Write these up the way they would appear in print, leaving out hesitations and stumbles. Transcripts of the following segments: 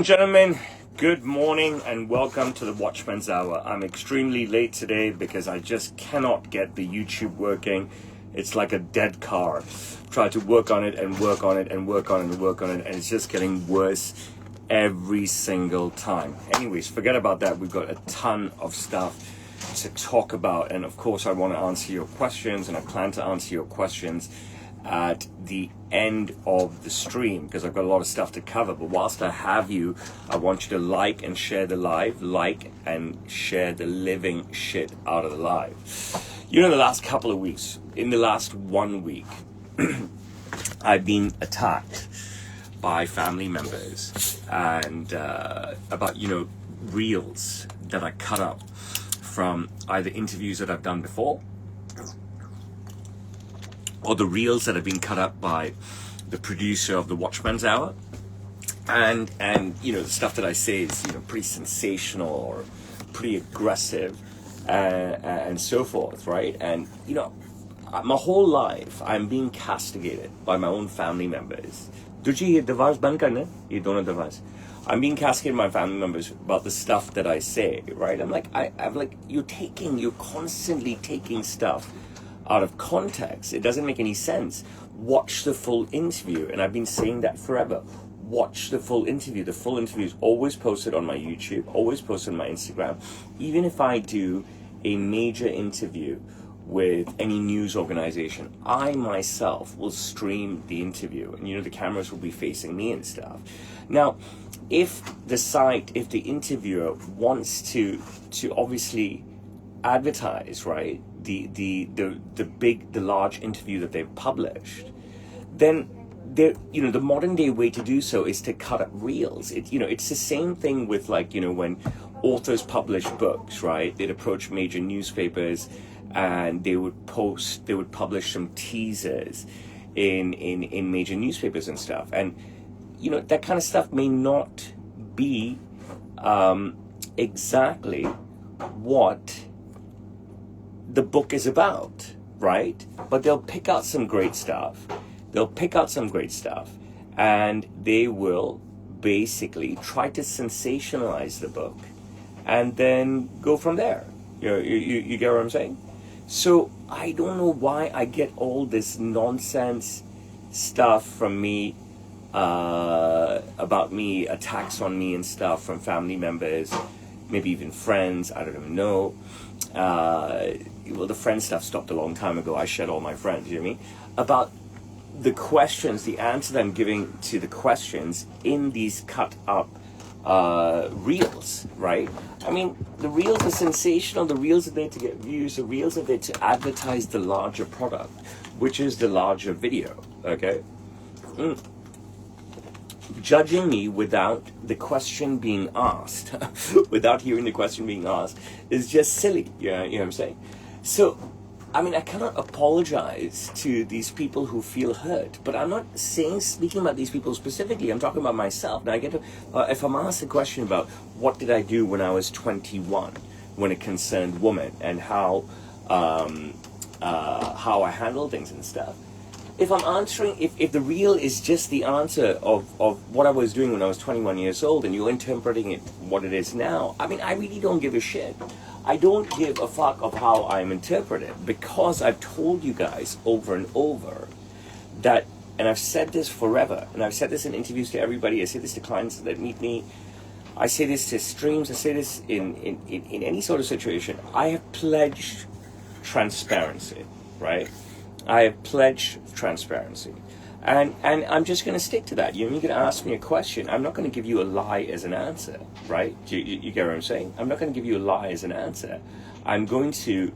Gentlemen, good morning and welcome to the Watchman's Hour. I'm extremely late today because I just cannot get the YouTube working. It's like a dead car. Try to work on it and work on it and work on it and work on it, and it's just getting worse every single time. Anyways, forget about that. We've got a ton of stuff to talk about, and of course I want to answer your questions, and I plan to answer your questions at the end of the stream because I've got a lot of stuff to cover. But whilst I have you, I want you to like and share the live, like and share the living shit out of the live. You know, the last couple of weeks, in the last 1 week, I've been attacked by family members and about, reels that I cut up from either interviews that I've done before or the reels that have been cut up by the producer of the Watchman's Hour, and the stuff that I say is pretty sensational or pretty aggressive and so forth, right? And my whole life I'm being castigated by my own family members. I'm being castigated by my family members about the stuff that I say, right? I'm like, you're constantly taking stuff out of context. It doesn't make any sense. Watch the full interview, and I've been saying that forever. Watch the full interview. The full interview is always posted on my YouTube, always posted on my Instagram. Even if I do a major interview with any news organization, I myself will stream the interview, and the cameras will be facing me and stuff. Now, if the interviewer wants to obviously advertise, right, the large interview that they've published, then the modern day way to do so is to cut up reels. It's the same thing with when authors publish books, right? They'd approach major newspapers and they would publish some teasers in major newspapers and stuff, and that kind of stuff may not be exactly what the book is about, right? But they'll pick out some great stuff. And they will basically try to sensationalize the book and then go from there. You get what I'm saying? So I don't know why I get all this nonsense stuff from me, about me, attacks on me and stuff from family members, maybe even friends. I don't even know. Well, the friend stuff stopped a long time ago. I shed all my friends, you know what I mean? About the questions, the answer that I'm giving to the questions in these cut up reels, right? I mean, the reels are sensational. The reels are there to get views. The reels are there to advertise the larger product, which is the larger video, okay? Judging me without the question being asked, without hearing the question being asked, is just silly. You know what I'm saying? So, I mean, I cannot apologize to these people who feel hurt, but I'm not speaking about these people specifically. I'm talking about myself. Now, I get to, if I'm asked a question about what did I do when I was 21, when it concerned women, and how I handle things and stuff. If I'm answering, if the reel is just the answer of what I was doing when I was 21 years old, and you're interpreting it what it is now, I mean, I really don't give a shit. I don't give a fuck of how I'm interpreted, because I've told you guys over and over that, and I've said this forever, and I've said this in interviews to everybody, I say this to clients that meet me, I say this to streams, I say this in any sort of situation. I have pledged transparency, right? I have pledged transparency. And I'm just going to stick to that. You're going to ask me a question. I'm not going to give you a lie as an answer, right? You get what I'm saying? I'm not going to give you a lie as an answer. I'm going to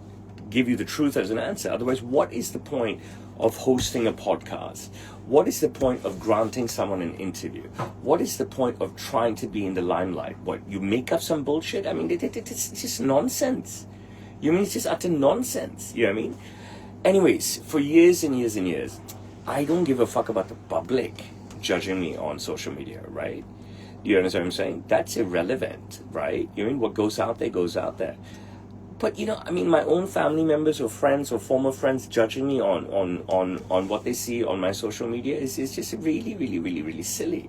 give you the truth as an answer. Otherwise, what is the point of hosting a podcast? What is the point of granting someone an interview? What is the point of trying to be in the limelight? What, you make up some bullshit? I mean, it's just nonsense. You mean it's just utter nonsense? You know what I mean? Anyways, for years and years and years, I don't give a fuck about the public judging me on social media, right? You understand what I'm saying? That's irrelevant, right? You mean what goes out there goes out there. But I mean, my own family members or friends or former friends judging me on what they see on my social media is just really, really, really, really silly.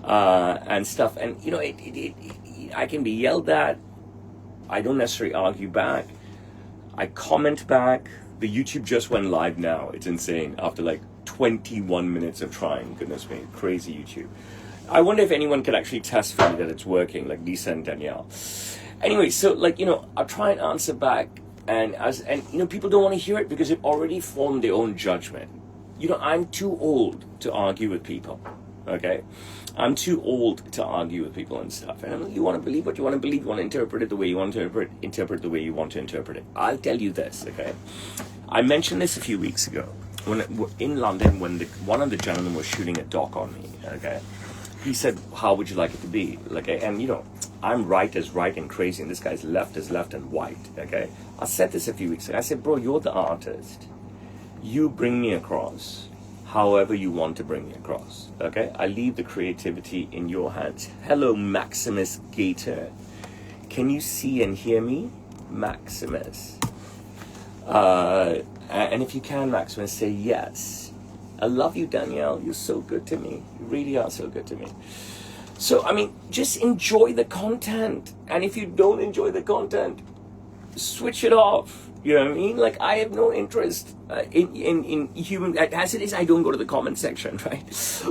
and stuff. And you know, I can be yelled at. I don't necessarily argue back. I comment back. The YouTube just went live now. It's insane. After like 21 minutes of trying. Goodness me, crazy YouTube. I wonder if anyone could actually test for me that it's working, like Lisa and Danielle. Anyway, so like, you know, I'll try and answer back, and you know, people don't want to hear it because they've already formed their own judgment. You know, I'm too old to argue with people. Okay, I'm too old to argue with people and stuff. And you want to believe what you want to believe. You want to interpret it the way you want to interpret the way you want to interpret it. I'll tell you this, okay? I mentioned this a few weeks ago when in London, when one of the gentlemen was shooting a doc on me. Okay, he said, "How would you like it to be?" Like, and you know, I'm right as right and crazy, and this guy's left as left and white. Okay, I said this a few weeks ago. I said, "Bro, you're the artist. You bring me across however you want to bring me across, okay? I leave the creativity in your hands." Hello, Maximus Gator. Can you see and hear me? Maximus. And if you can, Maximus, say yes. I love you, Danielle. You're so good to me. You really are so good to me. So, I mean, just enjoy the content. And if you don't enjoy the content, switch it off. You know what I mean? Like, I have no interest in human, as it is, I don't go to the comment section, right?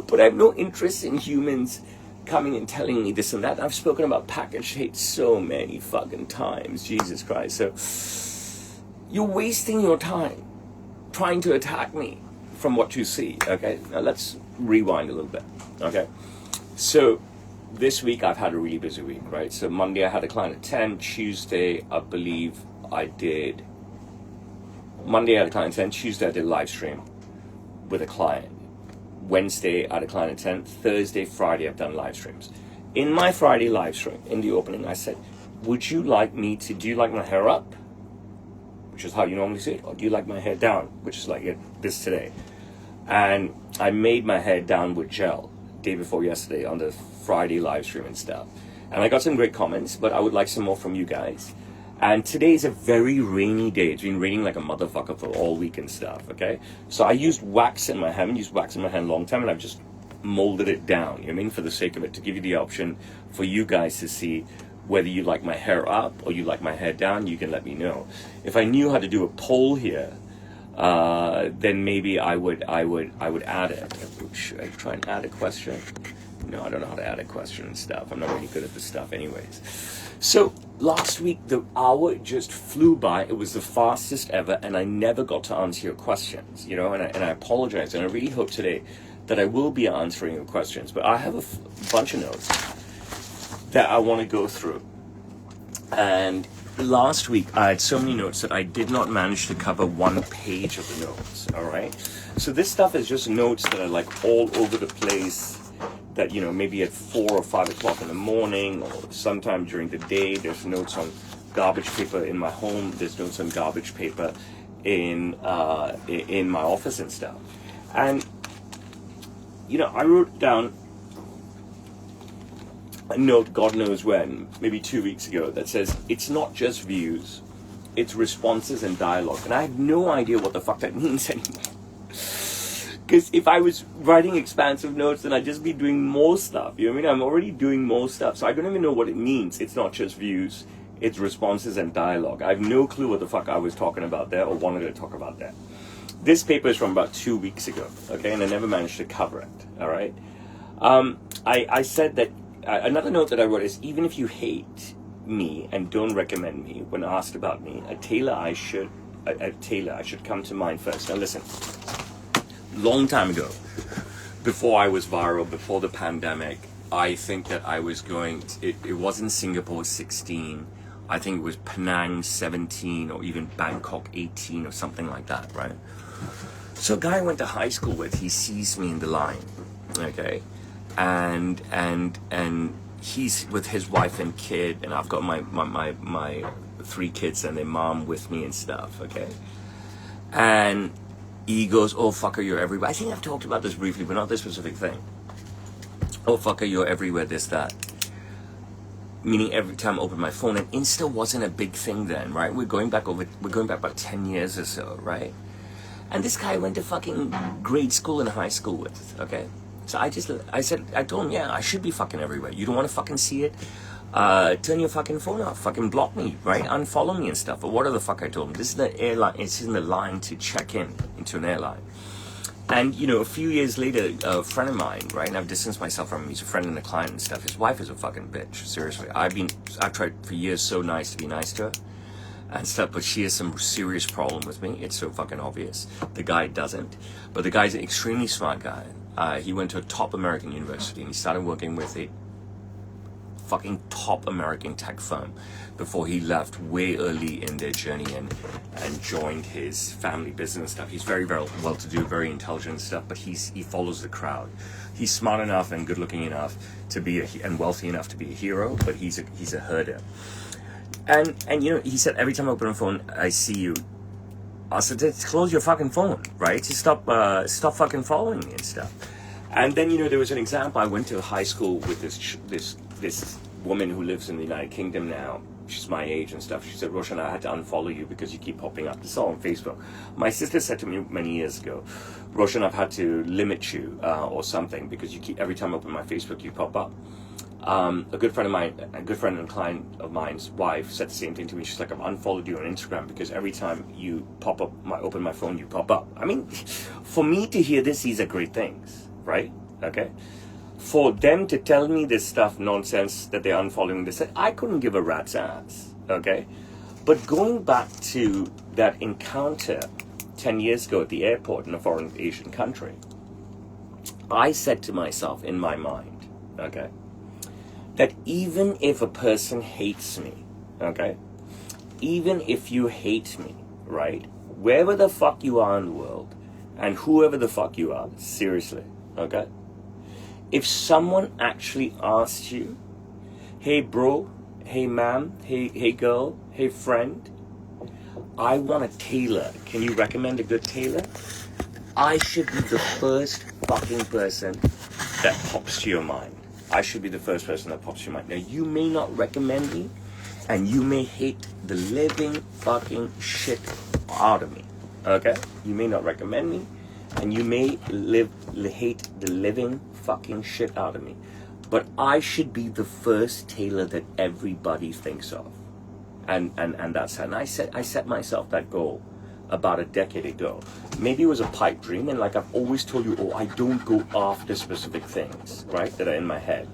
But I have no interest in humans coming and telling me this and that. I've spoken about package hate so many fucking times, Jesus Christ. So, you're wasting your time trying to attack me from what you see, okay? Now, let's rewind a little bit, okay? So, this week I've had a really busy week, right? So, Monday I had a client at 10. Tuesday, I believe I did... Monday I had a client at 10, Tuesday I did a live stream with a client. Wednesday I had a client at 10, Thursday, Friday I've done live streams. In my Friday live stream, in the opening, I said, do you like my hair up? Which is how you normally see it, or do you like my hair down? Which is like this today. And I made my hair down with gel day before yesterday on the Friday live stream and stuff. And I got some great comments, but I would like some more from you guys. And today is a very rainy day. It's been raining like a motherfucker for all week and stuff, okay? So I used wax in my hand. I haven't used wax in my hand a long time, and I've just molded it down, you know what I mean, for the sake of it, to give you the option for you guys to see whether you like my hair up or you like my hair down. You can let me know. If I knew how to do a poll here, then maybe I would add it. Should I try and add a question? No, I don't know how to add a question and stuff. I'm not really good at this stuff anyways. So last week, the hour just flew by. It was the fastest ever, and I never got to answer your questions, you know, and I apologize. And I really hope today that I will be answering your questions. But I have a bunch of notes that I want to go through. And last week, I had so many notes that I did not manage to cover one page of the notes, all right? So this stuff is just notes that are like all over the place, that, you know, maybe at 4 or 5 o'clock in the morning or sometime during the day. There's notes on garbage paper in my home. There's notes on garbage paper in my office and stuff. And, you know, I wrote down a note, God knows when, maybe 2 weeks ago, that says, it's not just views, it's responses and dialogue. And I have no idea what the fuck that means anymore. Because if I was writing expansive notes, then I'd just be doing more stuff. You know what I mean? I'm already doing more stuff. So I don't even know what it means. It's not just views. It's responses and dialogue. I have no clue what the fuck I was talking about there or wanted to talk about there. This paper is from about 2 weeks ago, okay? And I never managed to cover it, all right? I said that, another note that I wrote is, even if you hate me and don't recommend me when asked about me, a tailor I should come to mind first. Now listen. Long time ago, before I was viral, before the pandemic, I think that I was going, it wasn't Singapore 16, I think it was Penang 17 or even Bangkok 18 or something like that, right? So a guy I went to high school with, he sees me in the line, okay? And he's with his wife and kid, and I've got my 3 kids and their mom with me and stuff, okay? And he goes, "Oh, fucker, you're everywhere." I think I've talked about this briefly, but not this specific thing. "Oh, fucker, you're everywhere, this, that." Meaning every time I open my phone, and Insta wasn't a big thing then, right? We're going back about 10 years or so, right? And this guy went to fucking grade school and high school with, okay? So I told him, yeah, I should be fucking everywhere. You don't want to fucking see it? Turn your fucking phone off. Fucking block me, right? Unfollow me and stuff. But what the fuck I told him? This is the airline. It's in the line to check in into an airline. And, you know, a few years later, a friend of mine, right, and I've distanced myself from him. He's a friend and a client and stuff. His wife is a fucking bitch. Seriously. I've tried for years so nice to be nice to her and stuff, but she has some serious problem with me. It's so fucking obvious. The guy doesn't. But the guy's an extremely smart guy. He went to a top American university and he started working with a fucking top American tech firm before he left way early in their journey and joined his family business and stuff. He's very, very well to do, very intelligent and stuff, but he follows the crowd. He's smart enough and good looking enough to be and wealthy enough to be a hero, but he's a herder. And you know, he said, every time I open a phone, I see you. I said, just close your fucking phone, right? Just stop fucking following me and stuff. And then, you know, there was an example. I went to high school with this woman who lives in the United Kingdom now. She's my age and stuff. She said, Roshan, I had to unfollow you because you keep popping up. This is all on Facebook. My sister said to me many years ago, Roshan, I've had to limit you or something because you keep, every time I open my Facebook, you pop up. A good friend of mine, a good friend and client of mine's wife said the same thing to me. She's like, I've unfollowed you on Instagram because every time you pop up, open my phone, you pop up. I mean, for me to hear this, these are great things, right? Okay. For them to tell me this stuff, nonsense, that they're unfollowing this, I couldn't give a rat's ass, okay? But going back to that encounter 10 years ago at the airport in a foreign Asian country, I said to myself in my mind, okay, that even if a person hates me, okay, even if you hate me, right, wherever the fuck you are in the world, and whoever the fuck you are, seriously, okay, if someone actually asked you, hey bro, hey ma'am, hey girl, hey friend, I want a tailor, can you recommend a good tailor? I should be the first fucking person that pops to your mind. I should be the first person that pops to your mind. Now, you may not recommend me, and you may hate the living fucking shit out of me, okay? You may not recommend me, and you may hate the living fucking shit out of me. But I should be the first tailor that everybody thinks of. And that's how. And I set myself that goal about a decade ago. Maybe it was a pipe dream, and like I've always told you, I don't go after specific things, right, that are in my head.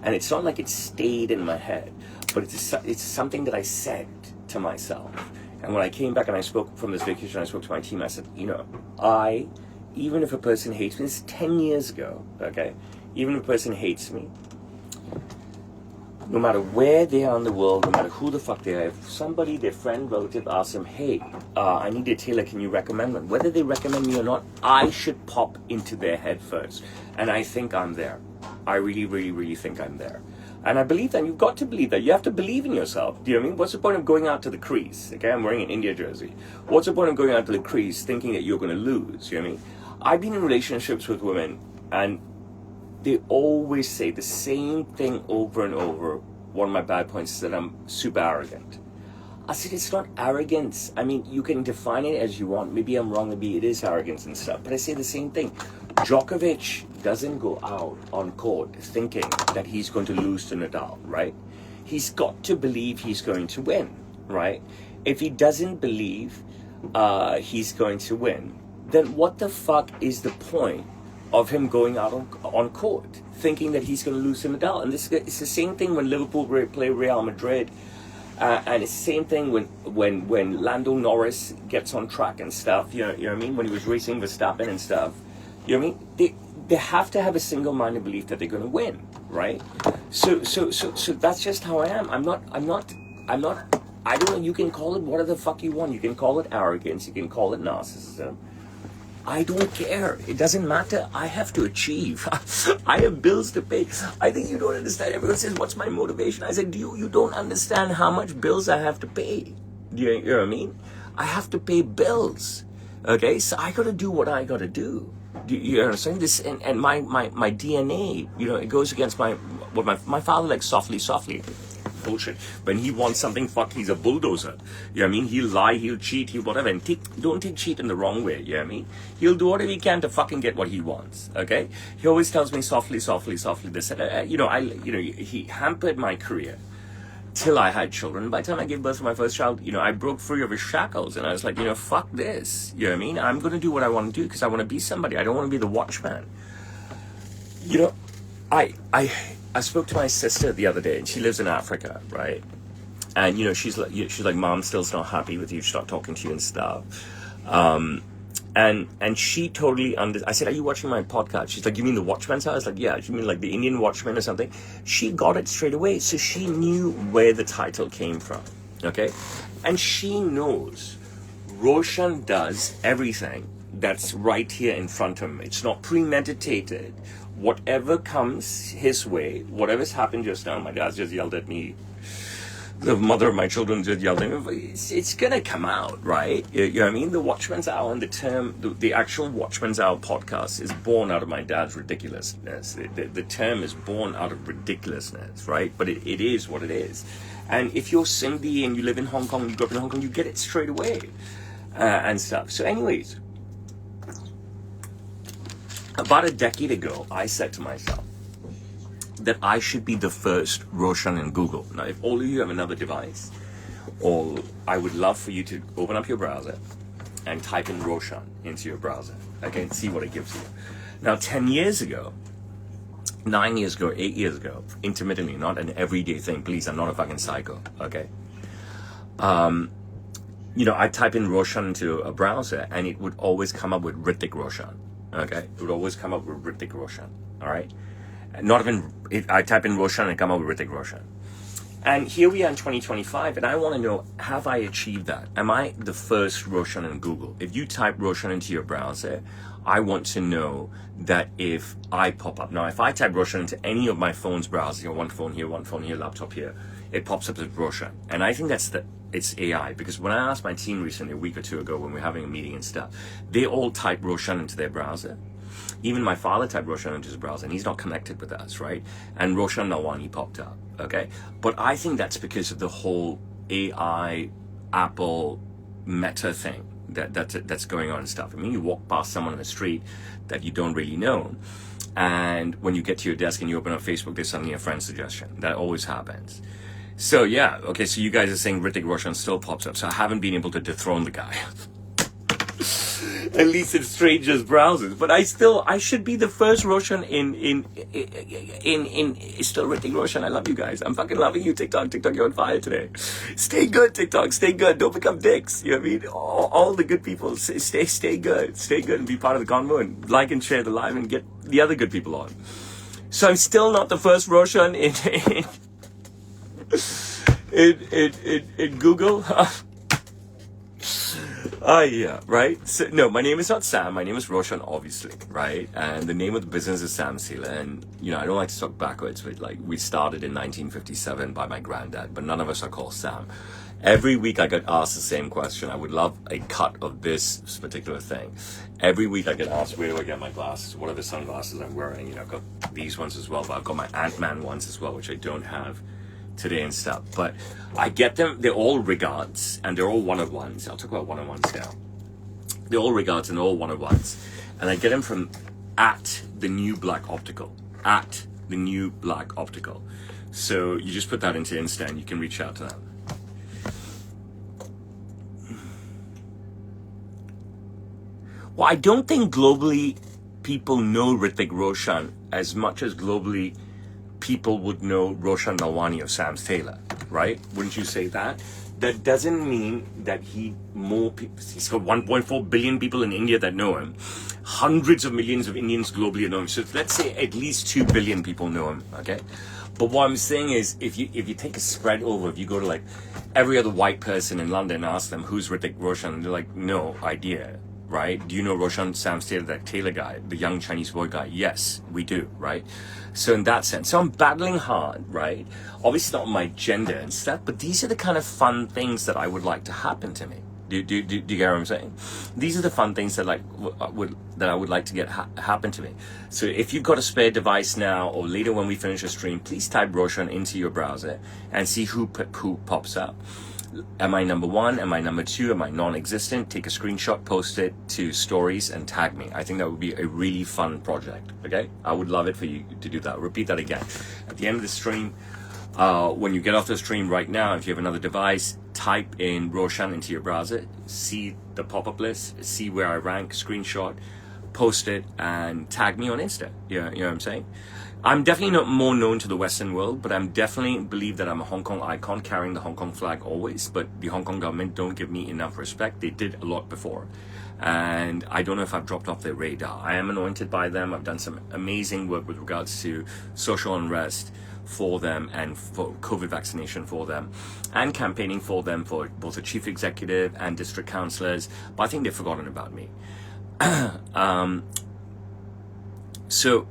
And it's not like it stayed in my head, but it's something that I said to myself. And when I came back and I spoke from this vacation, I spoke to my team, I said, you know, even if a person hates me, this is 10 years ago, okay, even if a person hates me, no matter where they are in the world, no matter who the fuck they are, if somebody, their friend, relative, asks them, hey, I need a tailor, can you recommend one? Whether they recommend me or not, I should pop into their head first. And I think I'm there. I really, really, really think I'm there. And I believe that. You've got to believe that. You have to believe in yourself. Do you know what I mean? What's the point of going out to the crease? Okay, I'm wearing an India jersey. What's the point of going out to the crease thinking that you're going to lose? You know what I mean? I've been in relationships with women, and they always say the same thing over and over. One of my bad points is that I'm super arrogant. I said, it's not arrogance. I mean, you can define it as you want. Maybe I'm wrong. Maybe it is arrogance and stuff. But I say the same thing. Djokovic doesn't go out on court thinking that he's going to lose to Nadal, right? He's got to believe he's going to win, right? If he doesn't believe he's going to win, then what the fuck is the point of him going out on court thinking that he's going to lose to Nadal? And it's the same thing when Liverpool play Real Madrid. And it's the same thing when Lando Norris gets on track and stuff. You know what I mean? When he was racing Verstappen and stuff. You know what I mean? They have to have a single-minded belief that they're going to win, right? So that's just how I am. I'm not. I don't know. You can call it whatever the fuck you want. You can call it arrogance. You can call it narcissism. I don't care. It doesn't matter. I have to achieve. I have bills to pay. I think you don't understand. Everyone says, what's my motivation? I said, you don't understand how much bills I have to pay. You know what I mean? I have to pay bills. Okay? So I got to do what I got to do. Do you understand this? And my DNA, you know, it goes against what my father likes softly. bullshit. When he wants something, fuck, he's a bulldozer. You know what I mean? He'll lie, he'll cheat, he'll whatever. And don't take cheat in the wrong way, you know what I mean? He'll do whatever he can to fucking get what he wants, okay? He always tells me softly, this. He hampered my career till I had children. By the time I gave birth to my first child, I broke free of his shackles, and I was like, fuck this. You know what I mean? I'm going to do what I want to do because I want to be somebody. I don't want to be the watchman. I spoke to my sister the other day, and she lives in Africa, right? And she's like, Mom, still's not happy with you. She's not talking to you and stuff. And she totally I said, are you watching my podcast? She's like, you mean the Watchman's House? I was like, yeah. You mean like the Indian Watchman or something? She got it straight away. So she knew where the title came from, okay? And she knows Roshan does everything that's right here in front of him. It's not premeditated. Whatever comes his way, whatever's happened just now, my dad just yelled at me. The mother of my children just yelled at me. It's gonna come out, right? You know what I mean? The Watchman's Hour and the actual Watchman's Hour podcast is born out of my dad's ridiculousness. The term is born out of ridiculousness, right? But it is what it is. And if you're Sindhi and you live in Hong Kong, you grew up in Hong Kong, you get it straight away and stuff. So anyways, about a decade ago, I said to myself that I should be the first Roshan in Google. Now, if all of you have another device, I would love for you to open up your browser and type in Roshan into your browser, okay, and see what it gives you. Now, 10 years ago, 9 years ago, 8 years ago, intermittently, not an everyday thing, please, I'm not a fucking psycho, okay? I type in Roshan into a browser, and it would always come up with Hrithik Roshan, okay? It would always come up with Hrithik Roshan, all right? Not even, I type in Roshan and come up with Hrithik Roshan. And here we are in 2025, and I want to know, have I achieved that? Am I the first Roshan in Google? If you type Roshan into your browser, I want to know that if I pop up. Now, if I type Roshan into any of my phone's browsers, one phone here, laptop here, it pops up as Roshan. And I think it's AI, because when I asked my team recently, a week or two ago, when we were having a meeting and stuff, they all type Roshan into their browser. Even my father typed Roshan into his browser, and he's not connected with us, right? And Roshan Nawani popped up, okay? But I think that's because of the whole AI, Apple, Meta thing that's going on and stuff. I mean, you walk past someone on the street that you don't really know, and when you get to your desk and you open up Facebook, there's suddenly a friend suggestion. That always happens. So yeah, okay, so you guys are saying Hrithik Roshan still pops up, so I haven't been able to dethrone the guy. At least in strangers' browsers, but I should be the first Roshan in still Hrithik Roshan. I love you guys. I'm fucking loving you, TikTok. You're on fire today. Stay good, TikTok. Stay good. Don't become dicks. You know what I mean? All the good people, stay good. Stay good and be part of the convo, and like and share the live and get the other good people on. So I'm still not the first Roshan in Google. Yeah, right? So, no, my name is not Sam. My name is Roshan, obviously, right? And the name of the business is Sam Sealer. And, I don't like to talk backwards, but we started in 1957 by my granddad, but none of us are called Sam. Every week I get asked the same question. I would love a cut of this particular thing. Every week I get asked, where do I get my glasses? What are the sunglasses I'm wearing? I've got these ones as well, but I've got my Ant-Man ones as well, which I don't have today and stuff. But I get them, they're all regards, and they're all one-on-ones. I'll talk about one-on-ones now. They're all regards and all one-on-ones. And I get them from @the new black optical. @the new black optical. So you just put that into Insta and you can reach out to them. Well, I don't think globally people know Hrithik Roshan as much as globally people would know Roshan Nawani or Sam Taylor, right? Wouldn't you say that? That doesn't mean that he's got 1.4 billion people in India that know him. Hundreds of millions of Indians globally know him. So let's say at least 2 billion people know him, okay? But what I'm saying is, if you take a spread over, if you go to like every other white person in London and ask them, who's Hrithik Roshan? And they're like, no idea, right? Do you know Roshan Sam Taylor, that Taylor guy, the young Chinese boy guy? Yes, we do, right? So in that sense, so I'm battling hard, right? Obviously not my gender and stuff, but these are the kind of fun things that I would like to happen to me, Do you get what I'm saying? These are the fun things that I would like to get happen to me. So if you've got a spare device now, or later when we finish a stream, please type Roshan into your browser and see who pops up. Am I number one? Am I number two? Am I non-existent? Take a screenshot, post it to stories, and tag me. I think that would be a really fun project. Okay, I would love it for you to do that. Repeat that again at the end of the stream. When you get off the stream right now, if you have another device, type in Roshan into your browser, see the pop-up list, see where I rank, screenshot, post it, and tag me on Insta. You know what I'm saying? I'm definitely not more known to the Western world, but I'm definitely believe that I'm a Hong Kong icon, carrying the Hong Kong flag always, but the Hong Kong government don't give me enough respect. They did a lot before, and I don't know if I've dropped off their radar. I am anointed by them. I've done some amazing work with regards to social unrest for them and for COVID vaccination for them, and campaigning for them for both the chief executive and district councillors, but I think they've forgotten about me. So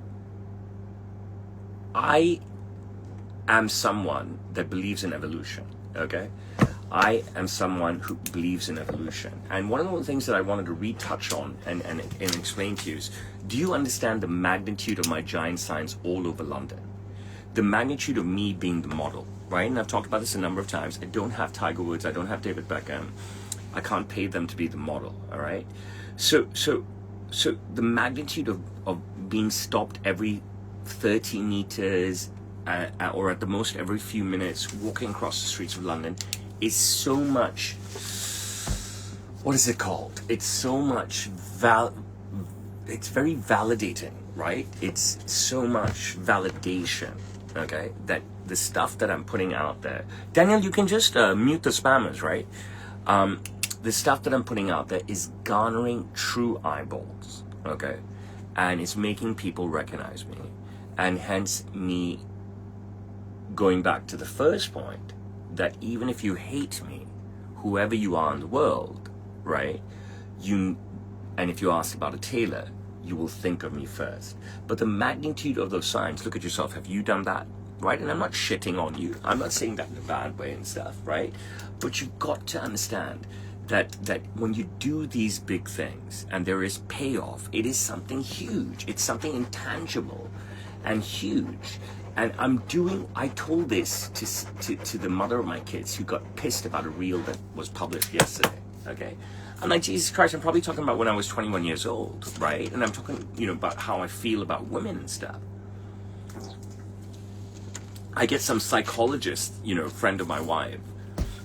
I am someone that believes in evolution, okay? I am someone who believes in evolution. And one of the things that I wanted to retouch on and explain to you is, do you understand the magnitude of my giant signs all over London? The magnitude of me being the model, right? And I've talked about this a number of times. I don't have Tiger Woods. I don't have David Beckham. I can't pay them to be the model, all right? So the magnitude of being stopped every 30 meters or at the most every few minutes walking across the streets of London is so much, what is it called? It's so much, it's very validating, right? It's so much validation, okay? That the stuff that I'm putting out there, Daniel, you can just mute the spammers, right? The stuff that I'm putting out there is garnering true eyeballs, okay? And it's making people recognize me. And hence me going back to the first point, that even if you hate me, whoever you are in the world, right, and if you ask about a tailor, you will think of me first. But the magnitude of those signs, look at yourself, have you done that, right? And I'm not shitting on you, I'm not saying that in a bad way and stuff, right? But you've got to understand that when you do these big things and there is payoff, it is something huge, it's something intangible and huge. And I told this to the mother of my kids, who got pissed about a reel that was published yesterday, okay? I'm like, Jesus Christ, I'm probably talking about when I was 21 years old, right? And I'm talking, about how I feel about women and stuff. I get some psychologist, friend of my wife,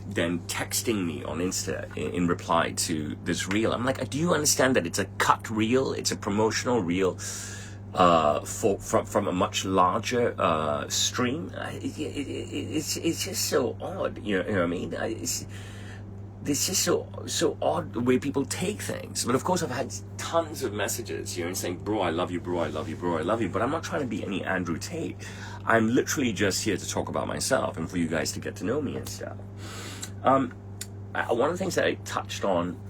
then texting me on Insta in reply to this reel. I'm like, do you understand that it's a cut reel? It's a promotional reel from a much larger stream. It's just so odd, you know what I mean? It's just so odd the way people take things. But of course, I've had tons of messages, saying, bro, I love you, bro, I love you, bro, I love you. But I'm not trying to be any Andrew Tate. I'm literally just here to talk about myself and for you guys to get to know me and stuff. One of the things that I touched on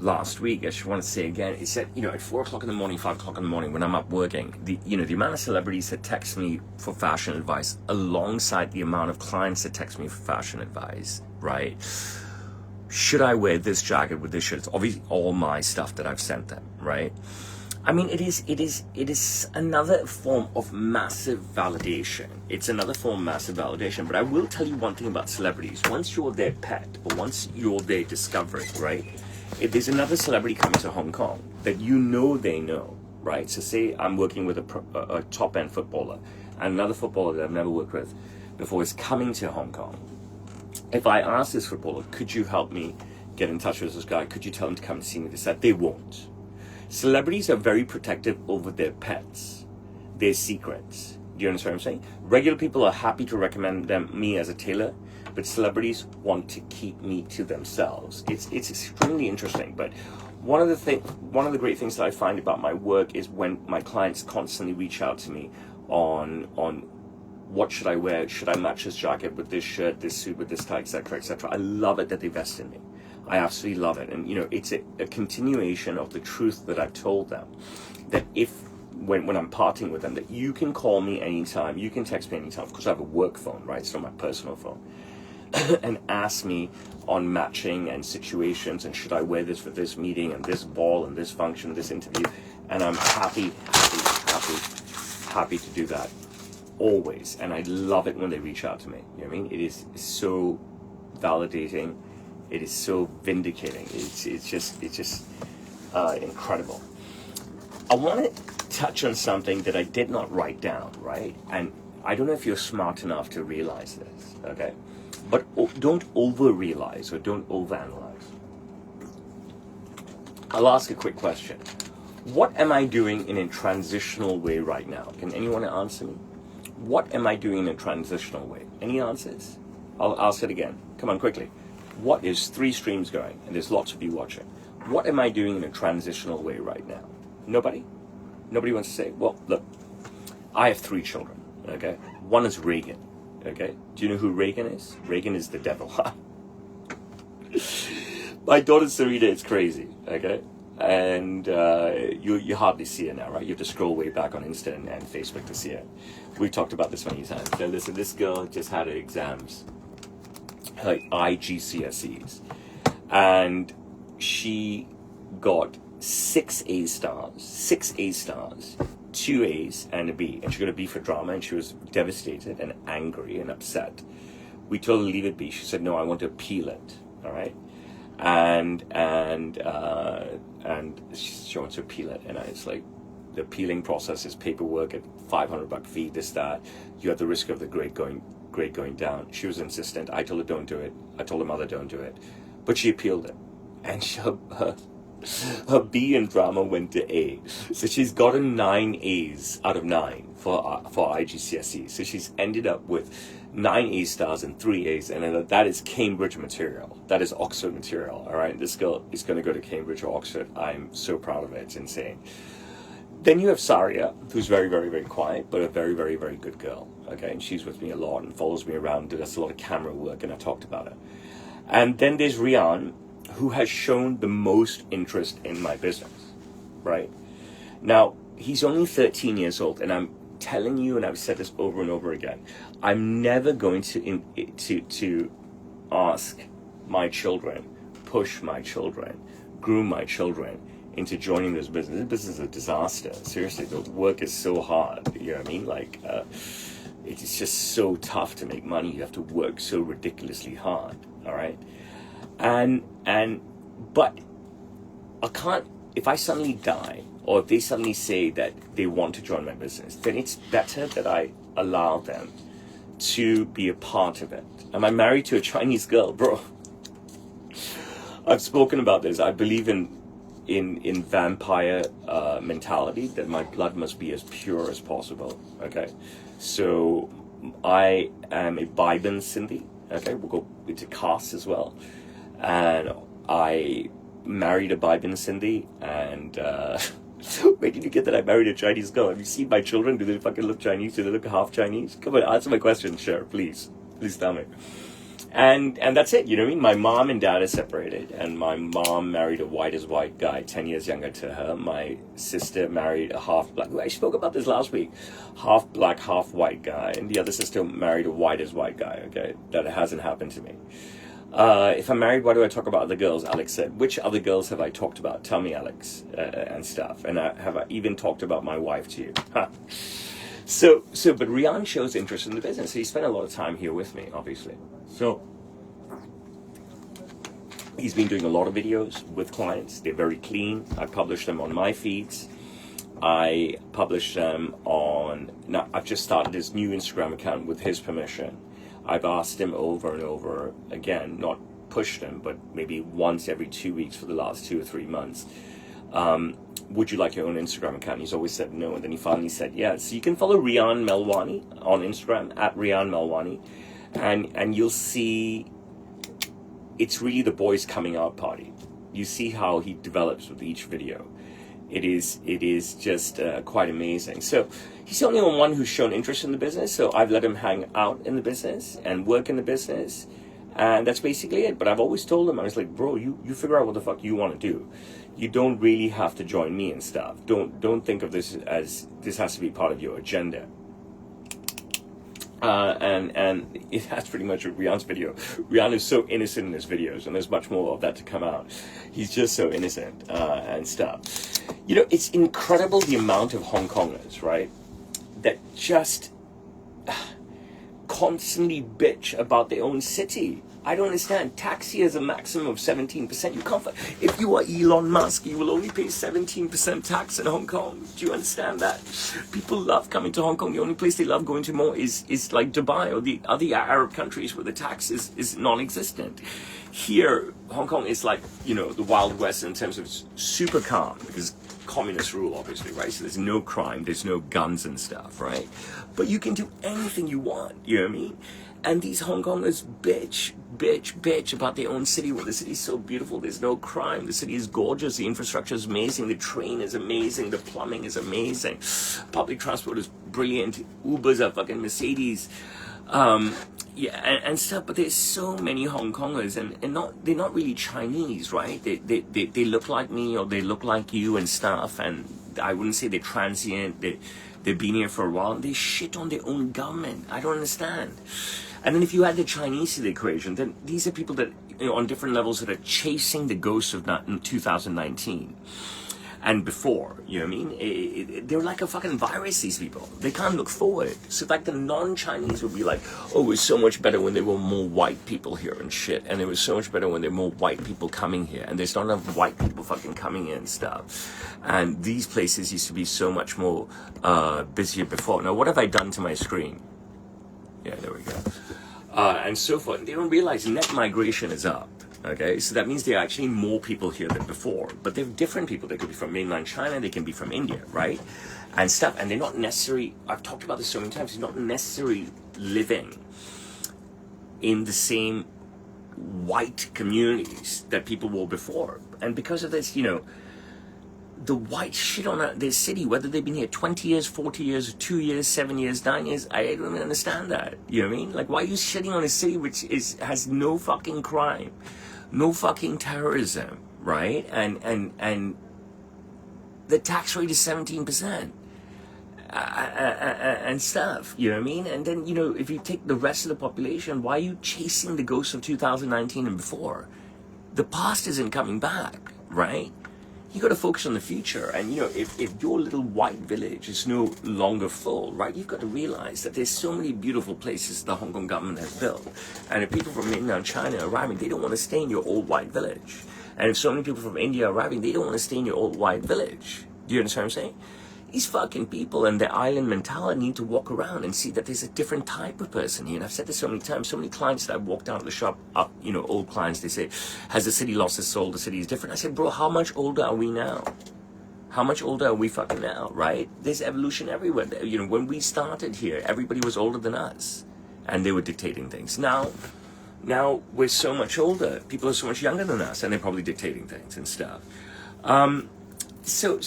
last week, I just want to say again, is that, at 4 o'clock in the morning, 5 o'clock in the morning, when I'm up working, the amount of celebrities that text me for fashion advice alongside the amount of clients that text me for fashion advice, right? Should I wear this jacket with this shirt? It's obviously all my stuff that I've sent them, right? I mean, it is another form of massive validation. It's another form of massive validation. But I will tell you one thing about celebrities. Once you're their pet, or once you're their discovery, right? If there's another celebrity coming to Hong Kong that they know, right? So say I'm working with a top-end footballer, and another footballer that I've never worked with before is coming to Hong Kong. If I ask this footballer, could you help me get in touch with this guy? Could you tell him to come and see me? They said they won't. Celebrities are very protective over their pets, their secrets. Do you understand what I'm saying? Regular people are happy to recommend me as a tailor, but celebrities want to keep me to themselves. It's extremely interesting. But one of the great things that I find about my work is when my clients constantly reach out to me on what should I wear? Should I match this jacket with this shirt, this suit with this tie, etc., etc. I love it that they invest in me. I absolutely love it. And, it's a continuation of the truth that I've told them, that when I'm parting with them, that you can call me anytime, you can text me anytime. Of course, I have a work phone, right? It's not my personal phone. and ask me on matching and situations, and should I wear this for this meeting and this ball and this function, this interview, and I'm happy to do that always. And I love it when they reach out to me. You know what I mean? It is so validating. It is so vindicating. It's just incredible. I want to touch on something that I did not write down, right? And I don't know if you're smart enough to realize this, okay? But don't over-realize or don't over-analyze. I'll ask a quick question. What am I doing in a transitional way right now? Can anyone answer me? What am I doing in a transitional way? Any answers? I'll ask it again. Come on, quickly. What is 3 streams going? And there's lots of you watching. What am I doing in a transitional way right now? Nobody? Nobody wants to say? Well, look, I have 3 children, okay? One is Reagan, okay? Do you know who Reagan is? Reagan is the devil. My daughter Serena is crazy, okay? And you hardly see her now, right? You have to scroll way back on Insta and Facebook to see her. We've talked about this many times. So listen, this girl just had her exams, her IGCSEs, and she got 6 A stars, 2 A's and a B, and she got a B for drama, and she was devastated and angry and upset. We told her to leave it be. She said, no, I want to appeal it, all right? And she wants to appeal it, and it's like, the appealing process is paperwork at $500 fee, this, that. You have the risk of the grade going down. She was insistent. I told her don't do it. I told her mother don't do it, but she appealed it, and her B in drama went to A. So she's gotten 9 A's out of 9 for IGCSE. So she's ended up with 9 A stars and 3 A's, and that is Cambridge material. That is Oxford material. All right, this girl is going to go to Cambridge or Oxford. I'm so proud of it. It's insane. Then you have Saria, who's very, very, very quiet, but a very, very, very good girl. Okay, and she's with me a lot and follows me around, does a lot of camera work, and I talked about it. And then there's Rian, who has shown the most interest in my business, right? Now, he's only 13 years old, and I'm telling you, and I've said this over and over again, I'm never going to ask my children, push my children, groom my children into joining this business. This business is a disaster. Seriously, the work is so hard. You know what I mean? Like, it's just so tough to make money. You have to work so ridiculously hard, all right? But I can't, if I suddenly die, or if they suddenly say that they want to join my business, then it's better that I allow them to be a part of it. Am I married to a Chinese girl? Bro, I've spoken about this. I believe in vampire mentality, that my blood must be as pure as possible, okay? So I am a Biban Sindhi, okay? We'll go into caste as well. And I married a Biban Sindhi, and where did you get that I married a Chinese girl? Have you seen my children? Do they fucking look Chinese? Do they look half Chinese? Come on, answer my question, sure, please. Please tell me. And that's it, you know what I mean? My mom and dad are separated, and my mom married a white as white guy, 10 years younger to her. My sister married a half black, I spoke about this last week, half black, half white guy, and the other sister married a white as white guy, okay? That hasn't happened to me. If I'm married, why do I talk about other girls? Alex said, which other girls have I talked about? Tell me, Alex, and stuff. And have I even talked about my wife to you? Huh. But Rian shows interest in the business. So he spent a lot of time here with me, obviously. So he's been doing a lot of videos with clients. They're very clean. I publish them on my feeds. I publish them on, now I've just started this new Instagram account with his permission. I've asked him over and over again, not pushed him, but maybe once every 2 weeks for the last 2 or 3 months. Would you like your own Instagram account? He's always said no, and then he finally said yes. So you can follow Rian Melwani on Instagram, at Rian Melwani, and you'll see it's really the boys coming out party. You see how he develops with each video. It is just quite amazing. So he's the only one who's shown interest in the business, so I've let him hang out in the business and work in the business, and that's basically it. But I've always told him, I was like, bro, you figure out what the fuck you want to do. You don't really have to join me and stuff. Don't think of this as this has to be part of your agenda. And that's pretty much Rihanna's video. Rihanna is so innocent in his videos, and there's much more of that to come out. He's just so innocent and stuff. You know, it's incredible the amount of Hong Kongers, right, that just constantly bitch about their own city. I don't understand. Tax here is a maximum of 17%. You can't. If you are Elon Musk, you will only pay 17% tax in Hong Kong. Do you understand that? People love coming to Hong Kong. The only place they love going to more is like Dubai or the other Arab countries where the tax is non-existent. Here, Hong Kong is like, you know, the Wild West in terms of super calm because communist rule, obviously, right? So there's no crime, there's no guns and stuff, right? But you can do anything you want, you know what I mean? And these Hong Kongers bitch about their own city. Well, the city is so beautiful, there's no crime, the city is gorgeous, the infrastructure is amazing, the train is amazing, the plumbing is amazing, public transport is brilliant, Ubers are fucking Mercedes, yeah, and stuff. But there's so many Hong Kongers, and they're not really Chinese, right? They look like me, or they look like you and stuff, and I wouldn't say they're transient, they've been here for a while, and they shit on their own government. I don't understand. And then if you add the Chinese to the equation, then these are people that, you know, on different levels that are chasing the ghosts of 2019 and before, you know what I mean? They're like a fucking virus, these people. They can't look forward. So like the non-Chinese would be like, oh, it was so much better when there were more white people here and shit. And it was so much better when there were more white people coming here. And there's not enough white people fucking coming in and stuff. And these places used to be so much more busier before. Now, what have I done to my screen? Yeah, there we go. And so forth. They don't realize net migration is up. Okay, so that means there are actually more people here than before. But they're different people. They could be from mainland China, they can be from India, right? And stuff. And they're not necessarily, I've talked about this so many times, they're not necessarily living in the same white communities that people were before. And because of this, you know, the white shit on their city, whether they've been here 20 years, 40 years, 2 years, 7 years, 9 years, I don't even understand that. You know what I mean? Like, why are you shitting on a city which has no fucking crime, no fucking terrorism, right? And the tax rate is 17%. And stuff, you know what I mean? And then, you know, if you take the rest of the population, why are you chasing the ghosts of 2019 and before? The past isn't coming back, right? You got to focus on the future. And, you know, if your little white village is no longer full, right, you've got to realize that there's so many beautiful places the Hong Kong government has built. And if people from mainland China are arriving, they don't want to stay in your old white village. And if so many people from India are arriving, they don't want to stay in your old white village. Do you understand what I'm saying? These fucking people and their island mentality need to walk around and see that there's a different type of person here. And I've said this so many times, so many clients that I've walked out of the shop, up, you know, old clients, they say, has the city lost its soul? The city is different. I said, bro, how much older are we now? How much older are we fucking now, right? There's evolution everywhere. You know, when we started here, everybody was older than us and they were dictating things. Now we're so much older. People are so much younger than us and they're probably dictating things and stuff. So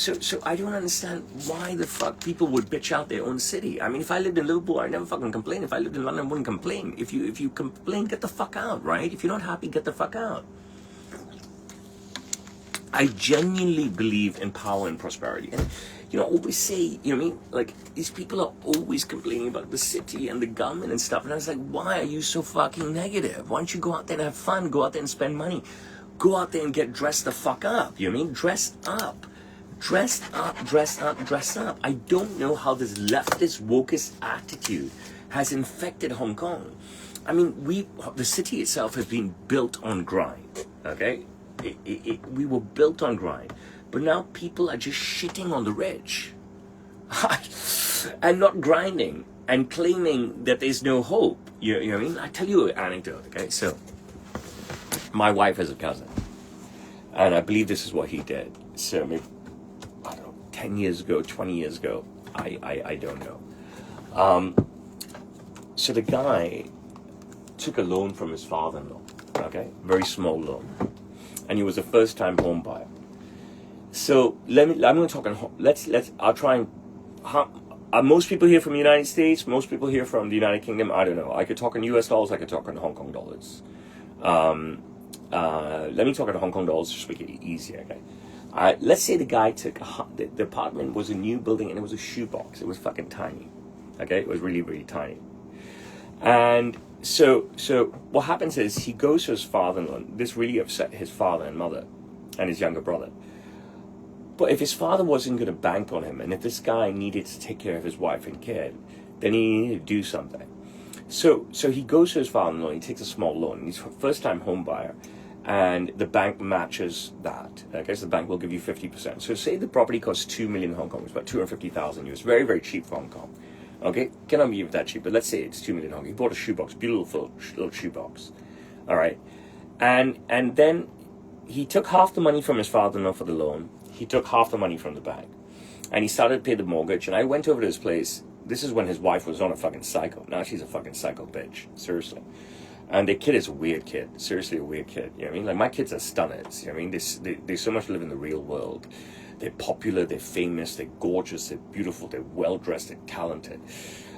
I don't understand why the fuck people would bitch out their own city. I mean, if I lived in Liverpool, I'd never fucking complain. If I lived in London, I wouldn't complain. If you complain, get the fuck out, right? If you're not happy, get the fuck out. I genuinely believe in power and prosperity. And, you know, I always say, you know what I mean? Like, these people are always complaining about the city and the government and stuff. And I was like, why are you so fucking negative? Why don't you go out there and have fun? Go out there and spend money. Go out there and get dressed the fuck up. You know what I mean? Dress up. Dress up, dress up, dress up. I don't know how this leftist, wokist attitude has infected Hong Kong. I mean, the city itself has been built on grind, okay? We were built on grind. But now people are just shitting on the rich and not grinding and claiming that there's no hope. You know what I mean? I tell you an anecdote, okay? So, my wife has a cousin, and I believe this is what he did. So, maybe 10 years ago, 20 years ago, I don't know. So the guy took a loan from his father-in-law, okay? Very small loan. And he was a first-time home buyer. So I'm going to talk on, I'll try and, are most people here from the United States? Most people here from the United Kingdom? I don't know. I could talk in US dollars, I could talk in Hong Kong dollars. Let me talk in Hong Kong dollars just to make it easier, okay? Let's say the guy took the apartment was a new building and it was a shoebox. It was fucking tiny. Okay, it was really, really tiny. And so what happens is he goes to his father-in-law. This really upset his father and mother and his younger brother. But if his father wasn't going to bank on him, and if this guy needed to take care of his wife and kid, then he needed to do something. So he goes to his father-in-law, he takes a small loan. He's a first-time home buyer, and the bank matches that. I guess the bank will give you 50%. So say the property costs 2 million Hong Kong, it's about 250,000 US, very, very cheap for Hong Kong. Okay, cannot be that cheap, but let's say it's 2 million Hong Kong. He bought a shoebox, beautiful little shoebox. All right, and then he took half the money from his father-in-law for the loan. He took half the money from the bank, and he started to pay the mortgage. And I went over to his place. This is when his wife was on a fucking psycho. Now she's a fucking psycho bitch, seriously. And the kid is a weird kid, seriously a weird kid. You know what I mean? Like, my kids are stunners. You know what I mean? They so much live in the real world. They're popular, they're famous, they're gorgeous, they're beautiful, they're well dressed, they're talented.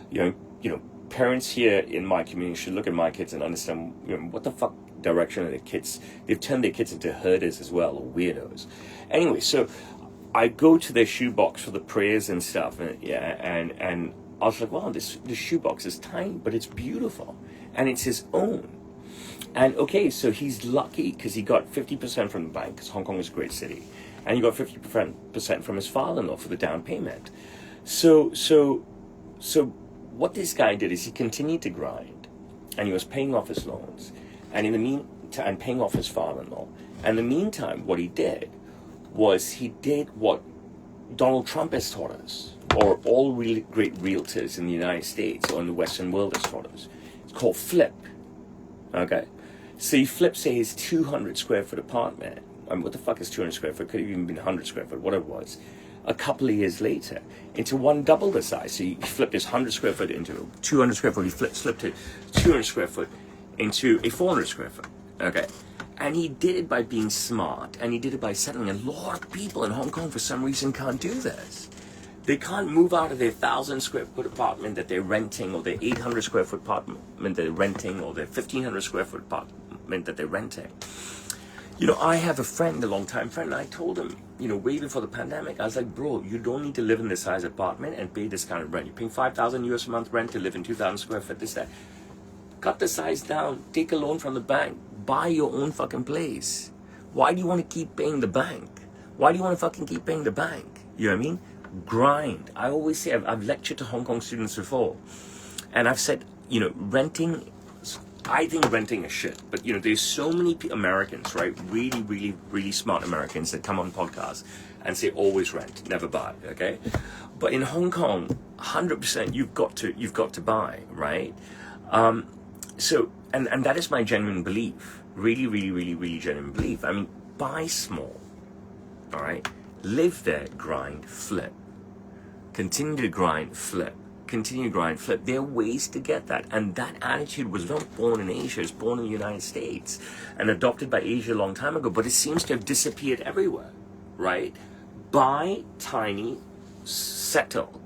You know, parents here in my community should look at my kids and understand, what the fuck direction are their kids. They've turned their kids into herders as well, or weirdos. Anyway, so I go to their shoebox for the prayers and stuff, and I was like, wow, this shoebox is tiny, but it's beautiful, and it's his own. And okay, so he's lucky because he got 50% from the bank, because Hong Kong is a great city, and he got 50% from his father-in-law for the down payment. So what this guy did is he continued to grind, and he was paying off his loans, and in the meantime, and paying off his father-in-law. And in the meantime, what he did was he did what Donald Trump has taught us, or all really great realtors in the United States or in the Western world has taught us. It's called flip. Okay, so he flipped, say, his 200 square foot apartment. I mean, what the fuck is 200 square foot? Could have even been 100 square foot, whatever it was. A couple of years later, into one double the size. So he flipped his 100 square foot into 200 square foot. He flipped it 200 square foot into a 400 square foot. Okay. And he did it by being smart, and he did it by settling. A lot of people in Hong Kong, for some reason, can't do this. They can't move out of their 1,000 square foot apartment that they're renting, or their 800 square foot apartment they're renting, or their 1,500 square foot apartment that they're renting. I have a friend, a long-time friend, and I told him, way before the pandemic, I was like, bro, you don't need to live in this size apartment and pay this kind of rent. You're paying 5,000 US a month rent to live in 2,000 square foot, this, that. Cut the size down, take a loan from the bank, buy your own fucking place. Why do you want to keep paying the bank? Why do you want to fucking keep paying the bank? You know what I mean? Grind. I always say, I've lectured to Hong Kong students before, and I've said, renting, I think renting is shit, but there's so many Americans, right? Really, really, really smart Americans that come on podcasts and say always rent, never buy, okay? But in Hong Kong, 100% you've got to buy, right? So that is my genuine belief. Really, really, really, really genuine belief. I mean, buy small, all right? Live there, grind, flip. Continue to grind, flip. Continue to grind, flip. There are ways to get that. And that attitude was not born in Asia. It's born in the United States and adopted by Asia a long time ago. But it seems to have disappeared everywhere, right? Buy tiny, settle.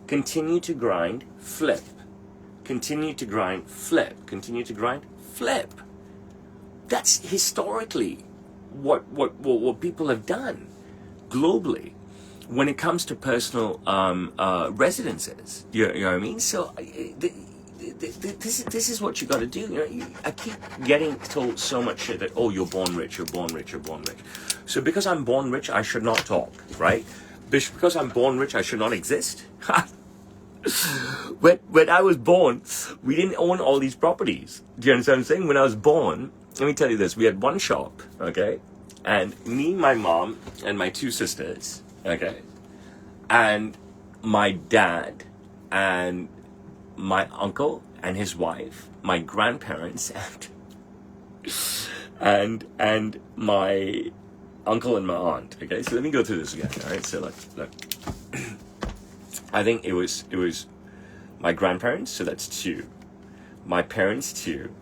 Continue to grind, flip. Continue to grind, flip. Continue to grind, flip. That's historically what people have done globally when it comes to personal residences. You know what I mean? So this is what you got to do. I keep getting told so much shit that, oh, you're born rich, you're born rich, you're born rich. So because I'm born rich, I should not talk, right? Because I'm born rich, I should not exist. When I was born, we didn't own all these properties. Do you understand what I'm saying? When I was born, let me tell you this, we had one shop, okay? And me, my mom, and my two sisters, okay? And my dad, and my uncle, and his wife, my grandparents, and my uncle and my aunt, okay? So let me go through this again, all right? So look. I think it was my grandparents, so that's 2. My parents, 2.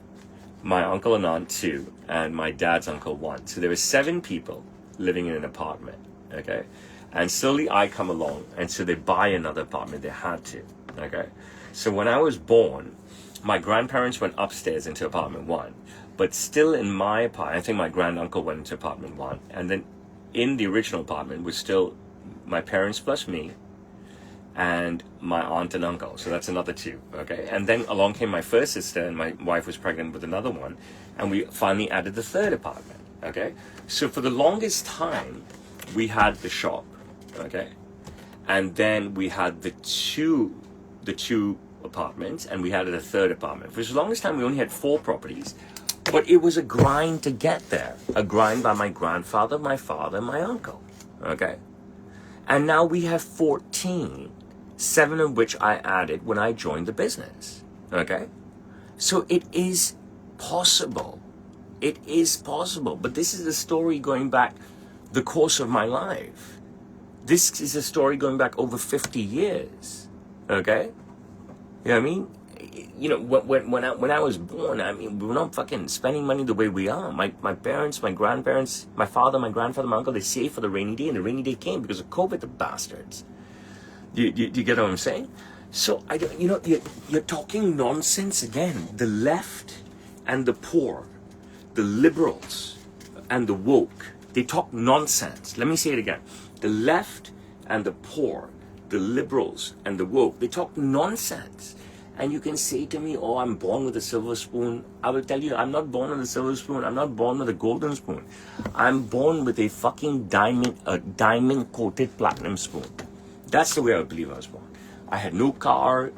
My uncle and aunt, 2. And my dad's uncle, 1. So there were 7 people living in an apartment, okay? And slowly I come along, and so they buy another apartment. They had to, okay? So when I was born, my grandparents went upstairs into apartment 1. But still in my apartment, I think my granduncle went into apartment 1. And then in the original apartment was still my parents plus me, and my aunt and uncle. So that's another two, okay? And then along came my first sister, and my wife was pregnant with another one, and we finally added the third apartment, okay? So for the longest time, we had the shop, okay? And then we had the two apartments, and we had a third apartment. For the longest time, we only had 4 properties, but it was a grind to get there. A grind by my grandfather, my father, my uncle, okay? And now we have 14, 7 of which I added when I joined the business, okay? So it is possible. It is possible. But this is a story going back the course of my life. This is a story going back over 50 years, okay? You know what I mean? You know, when I was born, I mean, we were not fucking spending money the way we are. My parents, my grandparents, my father, my grandfather, my uncle, they saved for the rainy day, and the rainy day came because of COVID, the bastards. Do you get what I'm saying? So, I don't, you know, you're talking nonsense again. The left and the poor, the liberals and the woke, they talk nonsense. Let me say it again. The left and the poor, the liberals and the woke, they talk nonsense. And you can say to me, oh, I'm born with a silver spoon. I will tell you, I'm not born with a silver spoon. I'm not born with a golden spoon. I'm born with a fucking diamond-coated platinum spoon. That's the way I believe I was born. I had no car.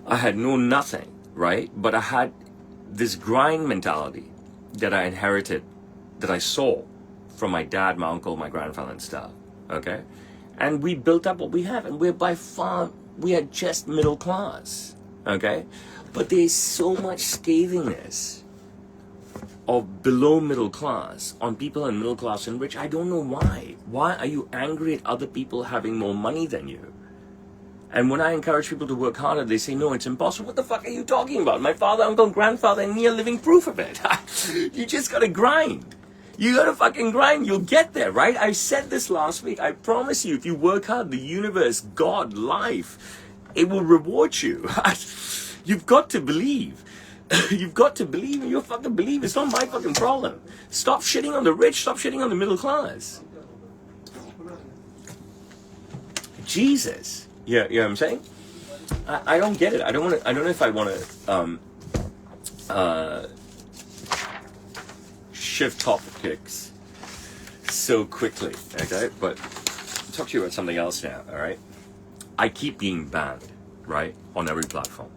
I had no nothing, right? But I had this grind mentality that I inherited, that I saw from my dad, my uncle, my grandfather and stuff, okay? And we built up what we have, and we're by far, we are just middle class. Okay, but there's so much scathingness of below middle class on people in middle class and rich. I don't know why. Why are you angry at other people having more money than you? And when I encourage people to work harder, they say, no, it's impossible. What the fuck are you talking about? My father, uncle, grandfather, and me are living proof of it. You just gotta grind. You gotta fucking grind. You'll get there, right? I said this last week. I promise you, if you work hard, the universe, God, life, it will reward you. You've got to believe. You've got to believe, and you'll fucking believe. It's not my fucking problem. Stop shitting on the rich. Stop shitting on the middle class. Jesus. Yeah, you know what I'm saying? I don't get it. I don't know if I want to shift topics so quickly, okay? But I'll talk to you about something else now, all right? I keep being banned, right, on every platform.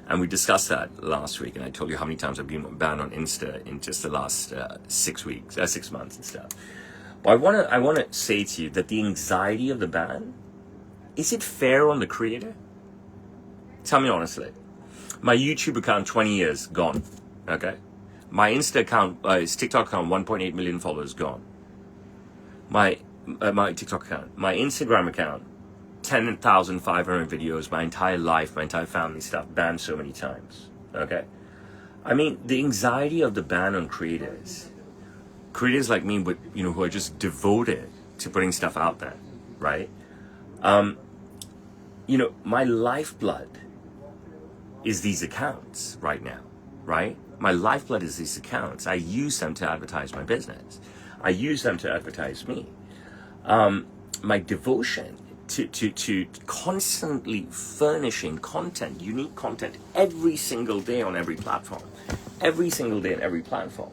And we discussed that last week, and I told you how many times I've been banned on Insta in just the last 6 months and stuff. But I want to say to you that the anxiety of the ban, is it fair on the creator? Tell me honestly. My YouTube account, 20 years, gone, okay? My Insta account, TikTok account, 1.8 million followers, gone. My TikTok account, my Instagram account, 10,500 videos, my entire life, my entire family stuff, banned so many times, okay? I mean, the anxiety of the ban on creators like me, but, you know, who are just devoted to putting stuff out there, right? You know, my lifeblood is these accounts right now, right? My lifeblood is these accounts. I use them to advertise my business. I use them to advertise me. My devotion to constantly furnishing content, unique content, every single day on every platform. Every single day on every platform.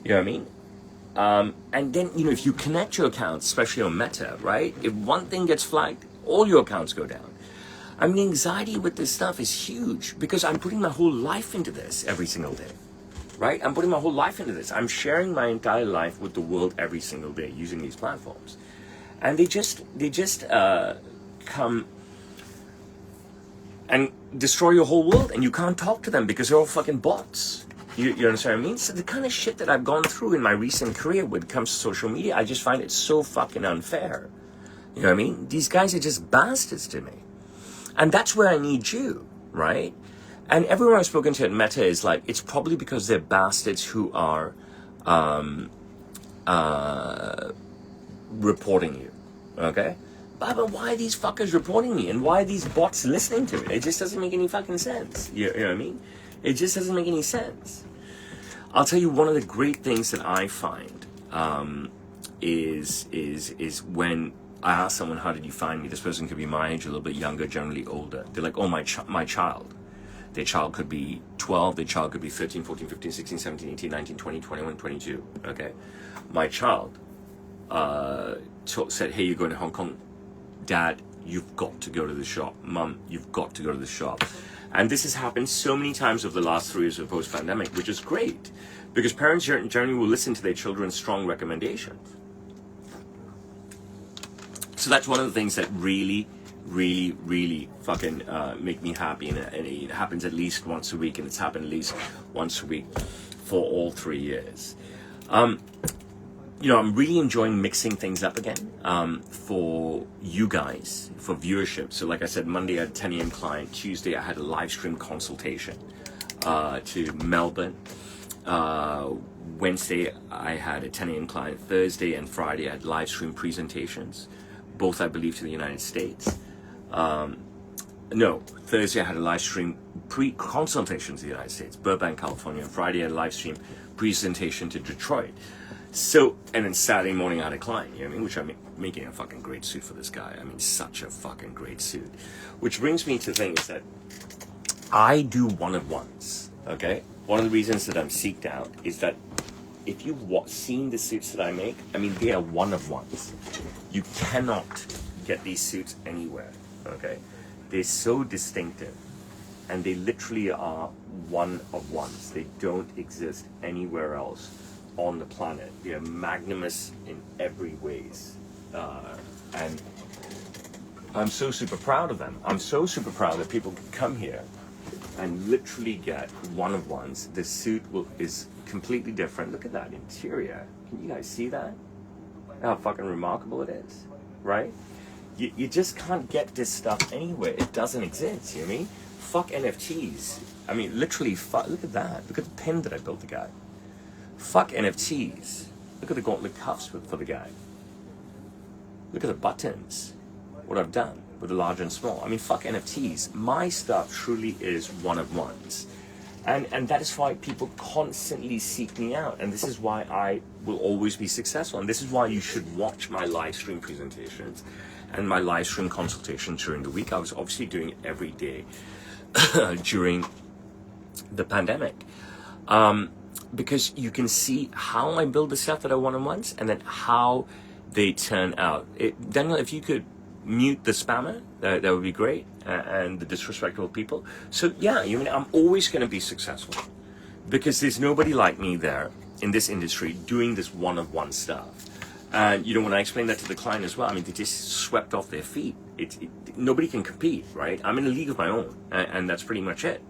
You know what I mean? And then, you know, if you connect your accounts, especially on Meta, right? If one thing gets flagged, all your accounts go down. I mean, the anxiety with this stuff is huge because I'm putting my whole life into this every single day, right? I'm putting my whole life into this. I'm sharing my entire life with the world every single day using these platforms. And they just come and destroy your whole world, and you can't talk to them because they're all fucking bots. You understand what I mean? So the kind of shit that I've gone through in my recent career when it comes to social media, I just find it so fucking unfair. You know what I mean? These guys are just bastards to me. And that's where I need you, right? And everyone I've spoken to at Meta is like, it's probably because they're bastards who are reporting you, okay? But why are these fuckers reporting me? And why are these bots listening to it? It just doesn't make any fucking sense. You know what I mean? It just doesn't make any sense. I'll tell you one of the great things that I find is when I asked someone, how did you find me? This person could be my age, a little bit younger, generally older. They're like, oh, my child. Their child could be 12, their child could be 13, 14, 15, 16, 17, 18, 19, 20, 21, 22, okay? My child said, hey, you're going to Hong Kong. Dad, you've got to go to the shop. Mum, you've got to go to the shop. And this has happened so many times over the last 3 years of post-pandemic, which is great, because parents generally will listen to their children's strong recommendations. So that's one of the things that really fucking make me happy, and it happens at least once a week, and it's happened at least once a week for all 3 years. You know, I'm really enjoying mixing things up again for you guys, for viewership. So like I said, Monday I had a 10 a.m. client. Tuesday I had a live stream consultation to Melbourne. Wednesday I had a 10 a.m. client. Thursday and Friday I had live stream presentations, both I believe to the United States. No, Thursday I had a live stream consultation to the United States, Burbank, California. Friday I had a live stream presentation to Detroit. So, and then Saturday morning I had a client, you know what I mean? Which I'm making a fucking great suit for this guy. I mean, such a fucking great suit. Which brings me to the thing is that I do one-of-ones, okay? One of the reasons that I'm seeked out is that if you've seen the suits that I make, I mean, they are one-of-ones. You cannot get these suits anywhere, okay? They're so distinctive, and they literally are one-of-ones. They don't exist anywhere else on the planet. They are magnanimous in every ways, and I'm so super proud of them. I'm so super proud that people can come here and literally get one-of-ones. The suit is completely different. Look at that interior. Can you guys see that? How fucking remarkable it is, right? You just can't get this stuff anywhere. It doesn't exist, you know what I mean? Fuck NFTs. I mean, literally, look at that. Look at the pin that I built the guy. Fuck NFTs. Look at the gauntlet cuffs for the guy. Look at the buttons. What I've done with the large and small. I mean, fuck NFTs. My stuff truly is one-of-ones. And that is why people constantly seek me out. And this is why I will always be successful. And this is why you should watch my live stream presentations and my live stream consultations during the week. I was obviously doing it every day during the pandemic. Because you can see how I build the stuff that I want once, and then how they turn out. Daniel, if you could mute the spammer, that would be great, and the disrespectful people. So yeah, I'm always going to be successful, because there's nobody like me there in this industry doing this one-of-one stuff. And when I explain that to the client as well, I mean, they just swept off their feet. Nobody can compete, right? I'm in a league of my own, and that's pretty much it.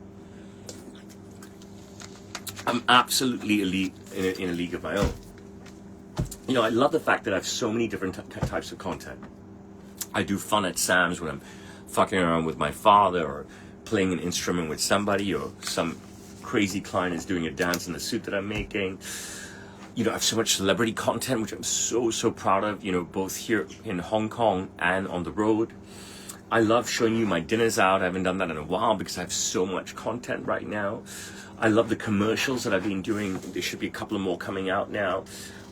I'm absolutely elite in a league of my own. I love the fact that I have so many different types of content. I do fun at Sam's when I'm fucking around with my father, or playing an instrument with somebody, or some crazy client is doing a dance in the suit that I'm making. I have so much celebrity content, which I'm so proud of, both here in Hong Kong and on the road. I love showing you my dinners out. I haven't done that in a while because I have so much content right now. I love the commercials that I've been doing. There should be a couple of more coming out now.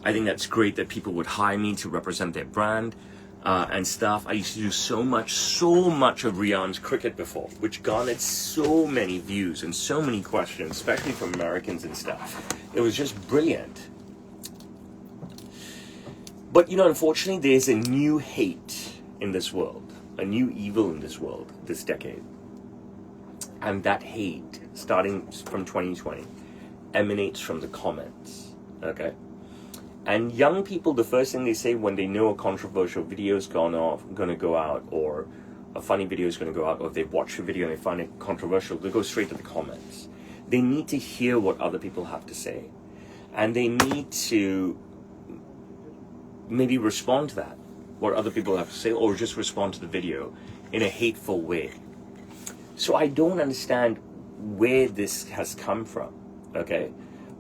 I think that's great that people would hire me to represent their brand and stuff. I used to do so much of Rian's cricket before, which garnered so many views and so many questions, especially from Americans and stuff. It was just brilliant. But, unfortunately, there's a new hate in this world, a new evil in this world this decade. And that hate, starting from 2020, emanates from the comments, okay? And young people, the first thing they say when they know a controversial video is going to go out, or a funny video is going to go out, or if they watch a video and they find it controversial, they go straight to the comments. They need to hear what other people have to say. And they need to maybe respond to that, what other people have to say, or just respond to the video in a hateful way. So I don't understand where this has come from, okay?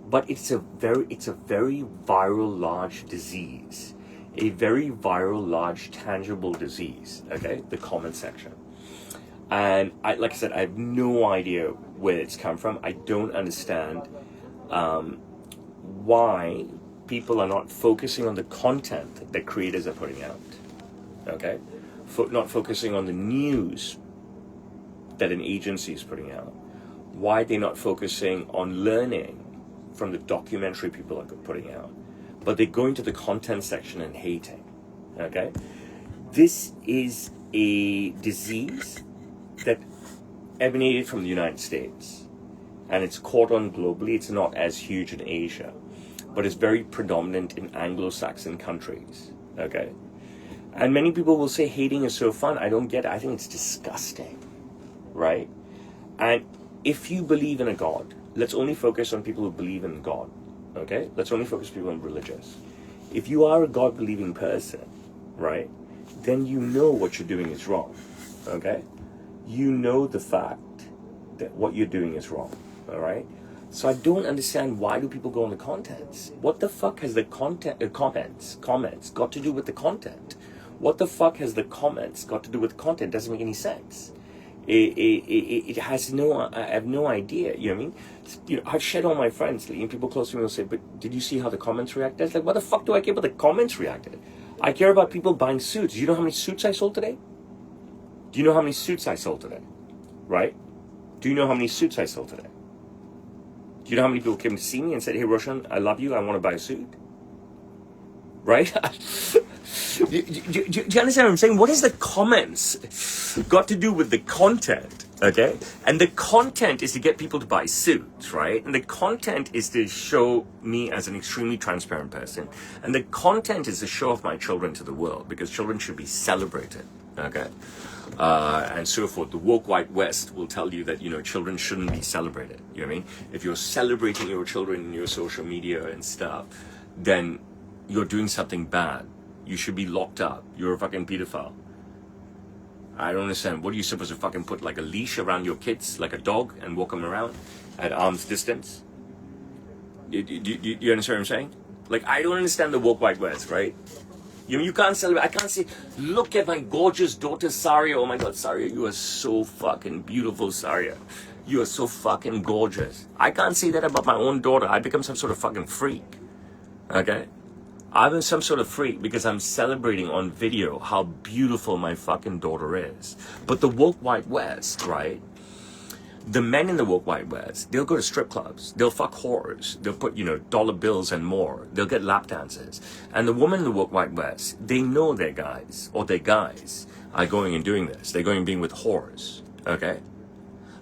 But it's a very viral, large disease, a very viral, large, tangible disease, okay? The comment section. And like I said, I have no idea where it's come from. I don't understand why people are not focusing on the content that creators are putting out. okay? Not focusing on the news that an agency is putting out. Why they're not focusing on learning from the documentary people are putting out, but they're going to the content section and hating, okay? This is a disease that emanated from the United States, and it's caught on globally. It's not as huge in Asia, but it's very predominant in Anglo-Saxon countries, okay? And many people will say hating is so fun. I don't get it. I think it's disgusting, right? And if you believe in a God, let's only focus on people who believe in God, okay? Let's only focus on people who are religious. If you are a God-believing person, right, then you know what you're doing is wrong, okay? You know the fact that what you're doing is wrong, all right? So I don't understand, why do people go on the contents? What the fuck has the comments got to do with the content? What the fuck has the comments got to do with the content? Doesn't make any sense. It has no, I have no idea, you know what I mean? You know, I've shared all my friends, and people close to me will say, but did you see how the comments reacted? It's like, what the fuck do I care about the comments reacted? I care about people buying suits. Do you know how many suits I sold today? Do you know how many suits I sold today? Right? Do you know how many suits I sold today? Do you know how many people came to see me and said, hey, Roshan, I love you, I want to buy a suit? Right? Do you understand what I'm saying? What has the comments got to do with the content? Okay? And the content is to get people to buy suits, right? And the content is to show me as an extremely transparent person. And the content is to show off my children to the world, because children should be celebrated, okay? And so forth. The woke white West will tell you that, you know, children shouldn't be celebrated. You know what I mean? If you're celebrating your children in your social media and stuff, then you're doing something bad. You should be locked up. You're a fucking pedophile. I don't understand. What are you supposed to fucking put like a leash around your kids, like a dog, and walk them around at arm's distance? You understand what I'm saying? Like, I don't understand the woke white West, right? You can't celebrate. I can't say, look at my gorgeous daughter, Saria. Oh my God, Saria, you are so fucking beautiful, Saria. You are so fucking gorgeous. I can't say that about my own daughter. I become some sort of fucking freak. Okay? I'm some sort of freak because I'm celebrating on video how beautiful my fucking daughter is. But the woke white West, right? The men in the woke white West, they'll go to strip clubs. They'll fuck whores. They'll put, you know, dollar bills and more. They'll get lap dances. And the women in the woke white West, they know their guys, or their guys, are going and doing this. They're going and being with whores. Okay?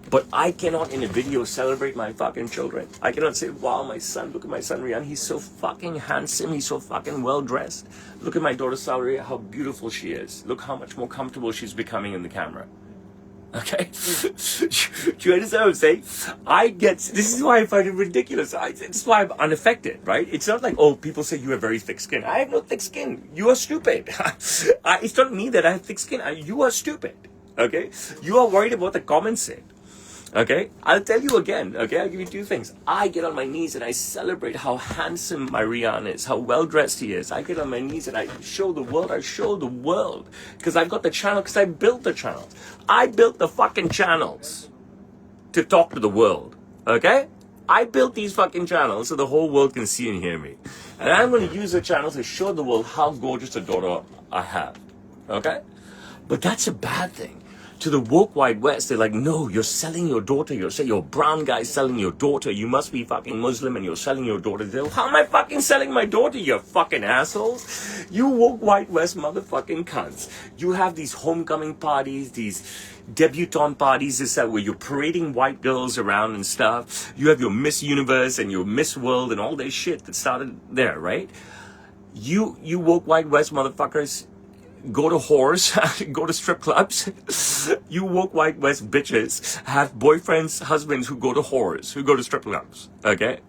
But I cannot in a video celebrate my fucking children. I cannot say, wow, my son, look at my son Rian, he's so fucking handsome, he's so fucking well dressed. Look at my daughter Saria, how beautiful she is. Look how much more comfortable she's becoming in the camera. Okay? Do you understand what I'm saying? This is why I find it ridiculous. This is why I'm unaffected, right? It's not like, oh, people say you have very thick skin. I have no thick skin. You are stupid. It's not me that I have thick skin. You are stupid. Okay? You are worried about the comments say. Okay, I'll tell you again, okay, I'll give you two things. I get on my knees and I celebrate how handsome my Rian is, how well dressed he is. I get on my knees and I show the world, because I got the channel, because I built the channels. I built the fucking channels to talk to the world, okay? I built these fucking channels so the whole world can see and hear me. And I'm going to use the channel to show the world how gorgeous a daughter I have, okay? But that's a bad thing. To the woke white West, they're like, no, you're selling your daughter. You're brown guy selling your daughter. You must be fucking Muslim and you're selling your daughter. They're like, how am I fucking selling my daughter, you fucking assholes? You woke white West motherfucking cunts. You have these homecoming parties, these debutante parties, this that, where you're parading white girls around and stuff. You have your Miss Universe and your Miss World and all this shit that started there, right? You woke white West motherfuckers, go to whores, go to strip clubs. You woke white West bitches have boyfriends, husbands who go to whores, who go to strip clubs. Okay?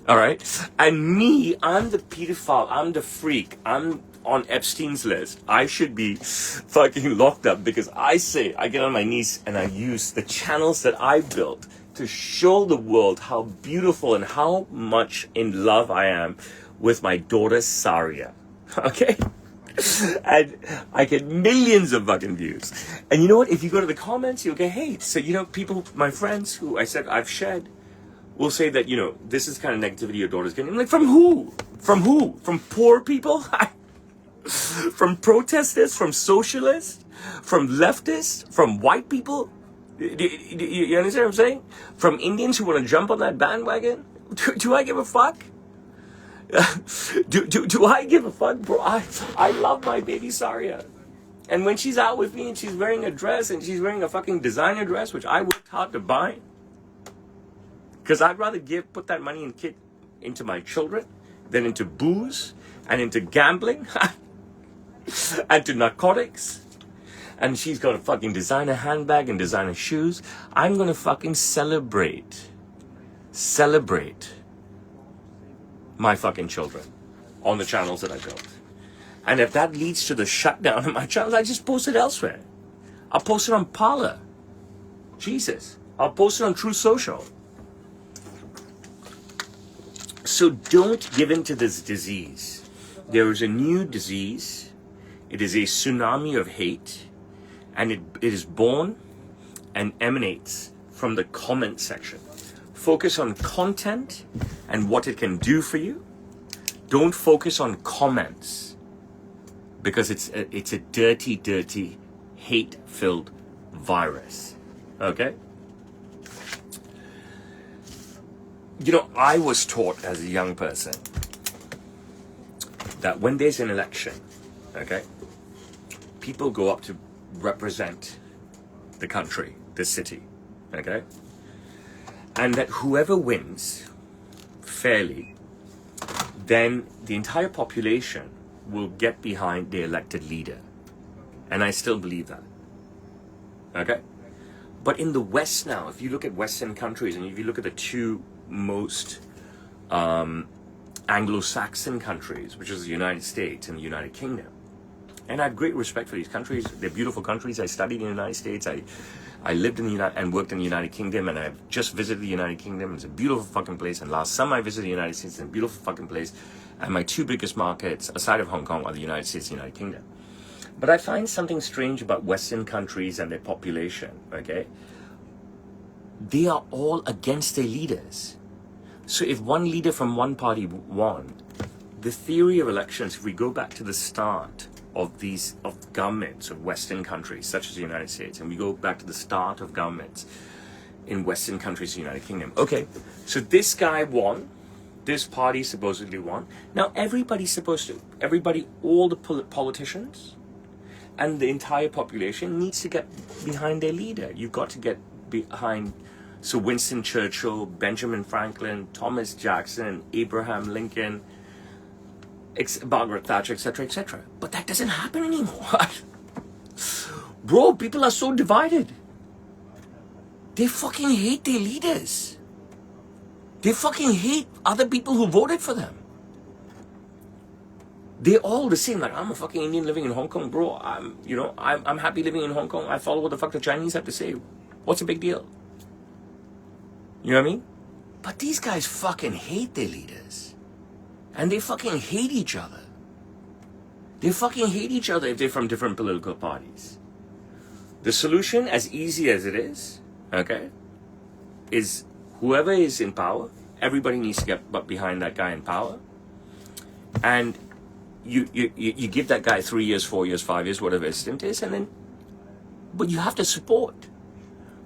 Alright? And me, I'm the pedophile, I'm the freak, I'm on Epstein's list. I should be fucking locked up because I get on my knees and I use the channels that I built to show the world how beautiful and how much in love I am with my daughter Saria. Okay? And I get millions of fucking views. And you know what? If you go to the comments, you'll get hate. So, you know, people, my friends who I said I've shed, will say that, you know, this is kind of negativity your daughter's getting. I'm like, from who? From who? From poor people? From protesters, from socialists, from leftists, from white people. You understand what I'm saying? From Indians who want to jump on that bandwagon. Do I give a fuck? Do I give a fuck, bro? I love my baby Saria. And when she's out with me and she's wearing a dress and she's wearing a fucking designer dress, which I worked hard to buy, because I'd rather put that money into my children than into booze and into gambling and to narcotics. And she's got a fucking designer handbag and designer shoes. I'm gonna fucking celebrate my fucking children on the channels that I built. And if that leads to the shutdown of my channels, I just post it elsewhere. I'll post it on Parler. Jesus. I'll post it on True Social. So don't give in to this disease. There is a new disease. It is a tsunami of hate. And it is born and emanates from the comment section. Focus on content and what it can do for you. Don't focus on comments, because it's a dirty, hate-filled virus. Okay? You know, I was taught as a young person that when there's an election, okay, people go up to represent the country, the city, okay? And that whoever wins fairly, then the entire population will get behind the elected leader. And I still believe that. Okay? But in the West now, if you look at Western countries, and if you look at the two most Anglo-Saxon countries, which is the United States and the United Kingdom, and I have great respect for these countries. They're beautiful countries. I studied in the United States. I lived in the United and worked in the United Kingdom, and I've just visited the United Kingdom. It's a beautiful fucking place. And last summer I visited the United States. It's a beautiful fucking place. And my two biggest markets aside of Hong Kong are the United States and the United Kingdom. But I find something strange about Western countries and their population, okay? They are all against their leaders. So if one leader from one party won, the theory of elections, if we go back to the start of governments of Western countries, such as the United States, and we go back to the start of governments in Western countries, the United Kingdom. Okay, so this guy won, this party supposedly won. Now all the politicians and the entire population needs to get behind their leader. You've got to get behind Sir Winston Churchill, Benjamin Franklin, Thomas Jackson, Abraham Lincoln, Margaret Thatcher, etc., etc. But that doesn't happen anymore. Bro, people are so divided. They fucking hate their leaders. They fucking hate other people who voted for them. They're all the same. Like, I'm a fucking Indian living in Hong Kong, bro. I'm happy living in Hong Kong. I follow what the fuck the Chinese have to say. What's the big deal? You know what I mean? But these guys fucking hate their leaders. And they fucking hate each other. They fucking hate each other if they're from different political parties. The solution, as easy as it is, okay, is whoever is in power, everybody needs to get behind that guy in power. And you give that guy 3 years, 4 years, 5 years, whatever his stint is, and then, but you have to support.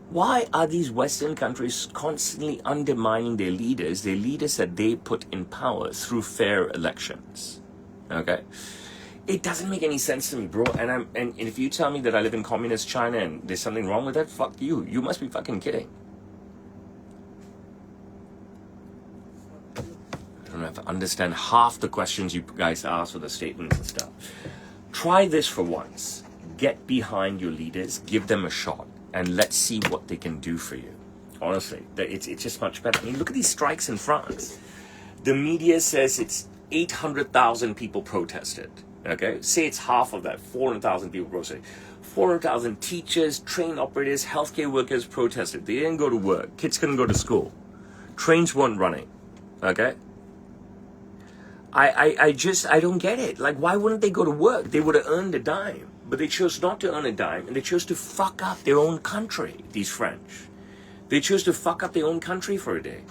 Why are these Western countries constantly undermining their leaders that they put in power through fair elections? Okay? It doesn't make any sense to me, bro. And if you tell me that I live in communist China and there's something wrong with that, fuck you. You must be fucking kidding. I don't have to understand half the questions you guys ask for the statements and stuff. Try this for once. Get behind your leaders, give them a shot, and let's see what they can do for you. Honestly, it's just much better. I mean, look at these strikes in France. The media says it's 800,000 people protested. Okay, say it's half of that, 400,000 people protested. 400,000 teachers, train operators, healthcare workers protested. They didn't go to work. Kids couldn't go to school. Trains weren't running. Okay? I don't get it. Like, why wouldn't they go to work? They would have earned a dime. But they chose not to earn a dime, and they chose to fuck up their own country, these French. They chose to fuck up their own country for a day.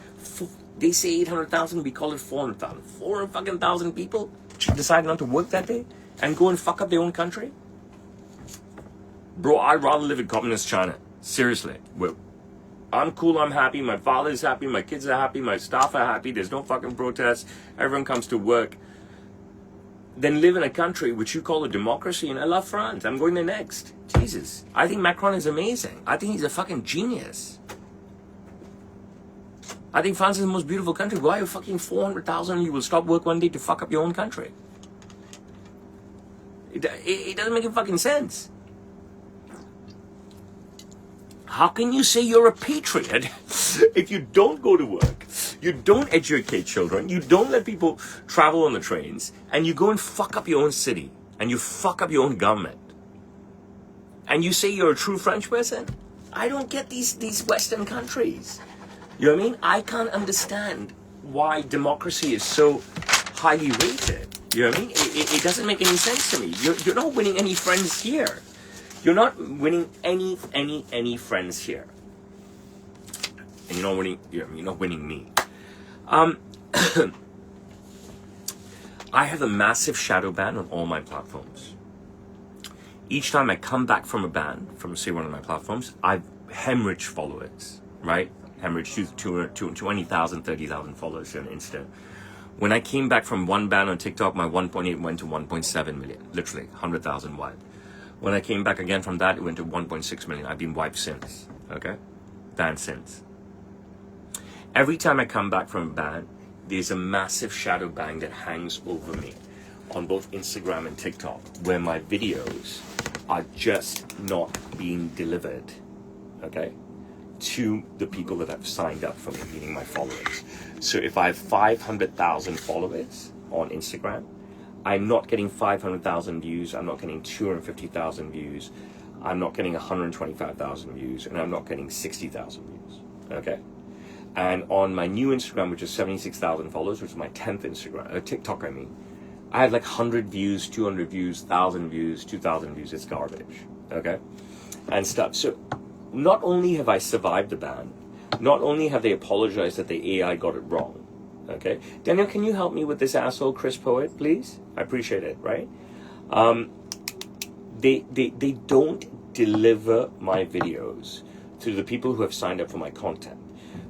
They say 800,000, we call it 400,000. 400,000 people decide not to work that day? and go and fuck up their own country? Bro, I'd rather live in communist China. Seriously. Well, I'm cool, I'm happy, my father's happy, my kids are happy, my staff are happy, there's no fucking protests, everyone comes to work. Then live in a country which you call a democracy, and I love France. I'm going there next. Jesus. I think Macron is amazing. I think he's a fucking genius. I think France is the most beautiful country. Why are fucking 400,000 you will stop work one day to fuck up your own country? It doesn't make fucking sense. How can you say you're a patriot if you don't go to work, you don't educate children, you don't let people travel on the trains, and you go and fuck up your own city, and you fuck up your own government, and you say you're a true French person? I don't get these Western countries. You know what I mean? I can't understand why democracy is so highly rated. You know what I mean? It doesn't make any sense to me. You're not winning any friends here. You're not winning any friends here, and you're not winning me. I have a massive shadow ban on all my platforms. Each time I come back from a ban from, say, one of my platforms, I've hemorrhaged followers, right? Hemorrhaged 20,000, 30,000 followers on Insta. When I came back from one ban on TikTok, my 1.8 went to 1.7 million, literally 100,000 wide. When I came back again from that, it went to 1.6 million. I've been wiped since, okay? Banned since. Every time I come back from a ban, there's a massive shadow ban that hangs over me on both Instagram and TikTok, where my videos are just not being delivered, okay, to the people that have signed up for me, meaning my followers. So if I have 500,000 followers on Instagram, I'm not getting 500,000 views, I'm not getting 250,000 views, I'm not getting 125,000 views, and I'm not getting 60,000 views, okay? And on my new Instagram, which is 76,000 followers, which is my 10th Instagram, TikTok I mean, I have like 100 views, 200 views, 1,000 views, 2,000 views, it's garbage, okay? And stuff. So not only have I survived the ban, not only have they apologized that the AI got it wrong, okay? Daniel, can you help me with this asshole Chris Poet, please? I appreciate it, right? They don't deliver my videos to the people who have signed up for my content.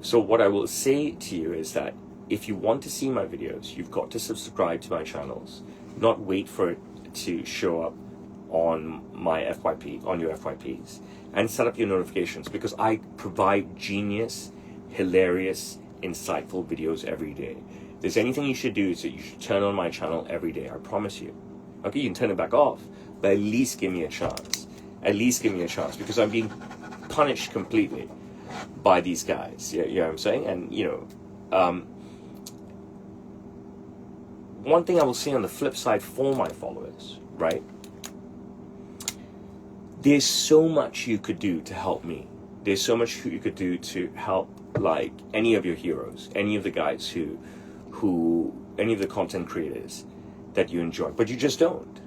So what I will say to you is that if you want to see my videos, you've got to subscribe to my channels, not wait for it to show up on my FYP, on your FYPs, and set up your notifications, because I provide genius, hilarious, insightful videos every day. If there's anything you should do, is that you should turn on my channel every day. I promise you. Okay, you can turn it back off, but at least give me a chance. At least give me a chance, because I'm being punished completely by these guys. You know what I'm saying? And one thing I will say on the flip side for my followers, right? There's so much you could do to help me. There's so much you could do to help, like, any of your heroes, any of the guys who any of the content creators that you enjoy, but you just don't.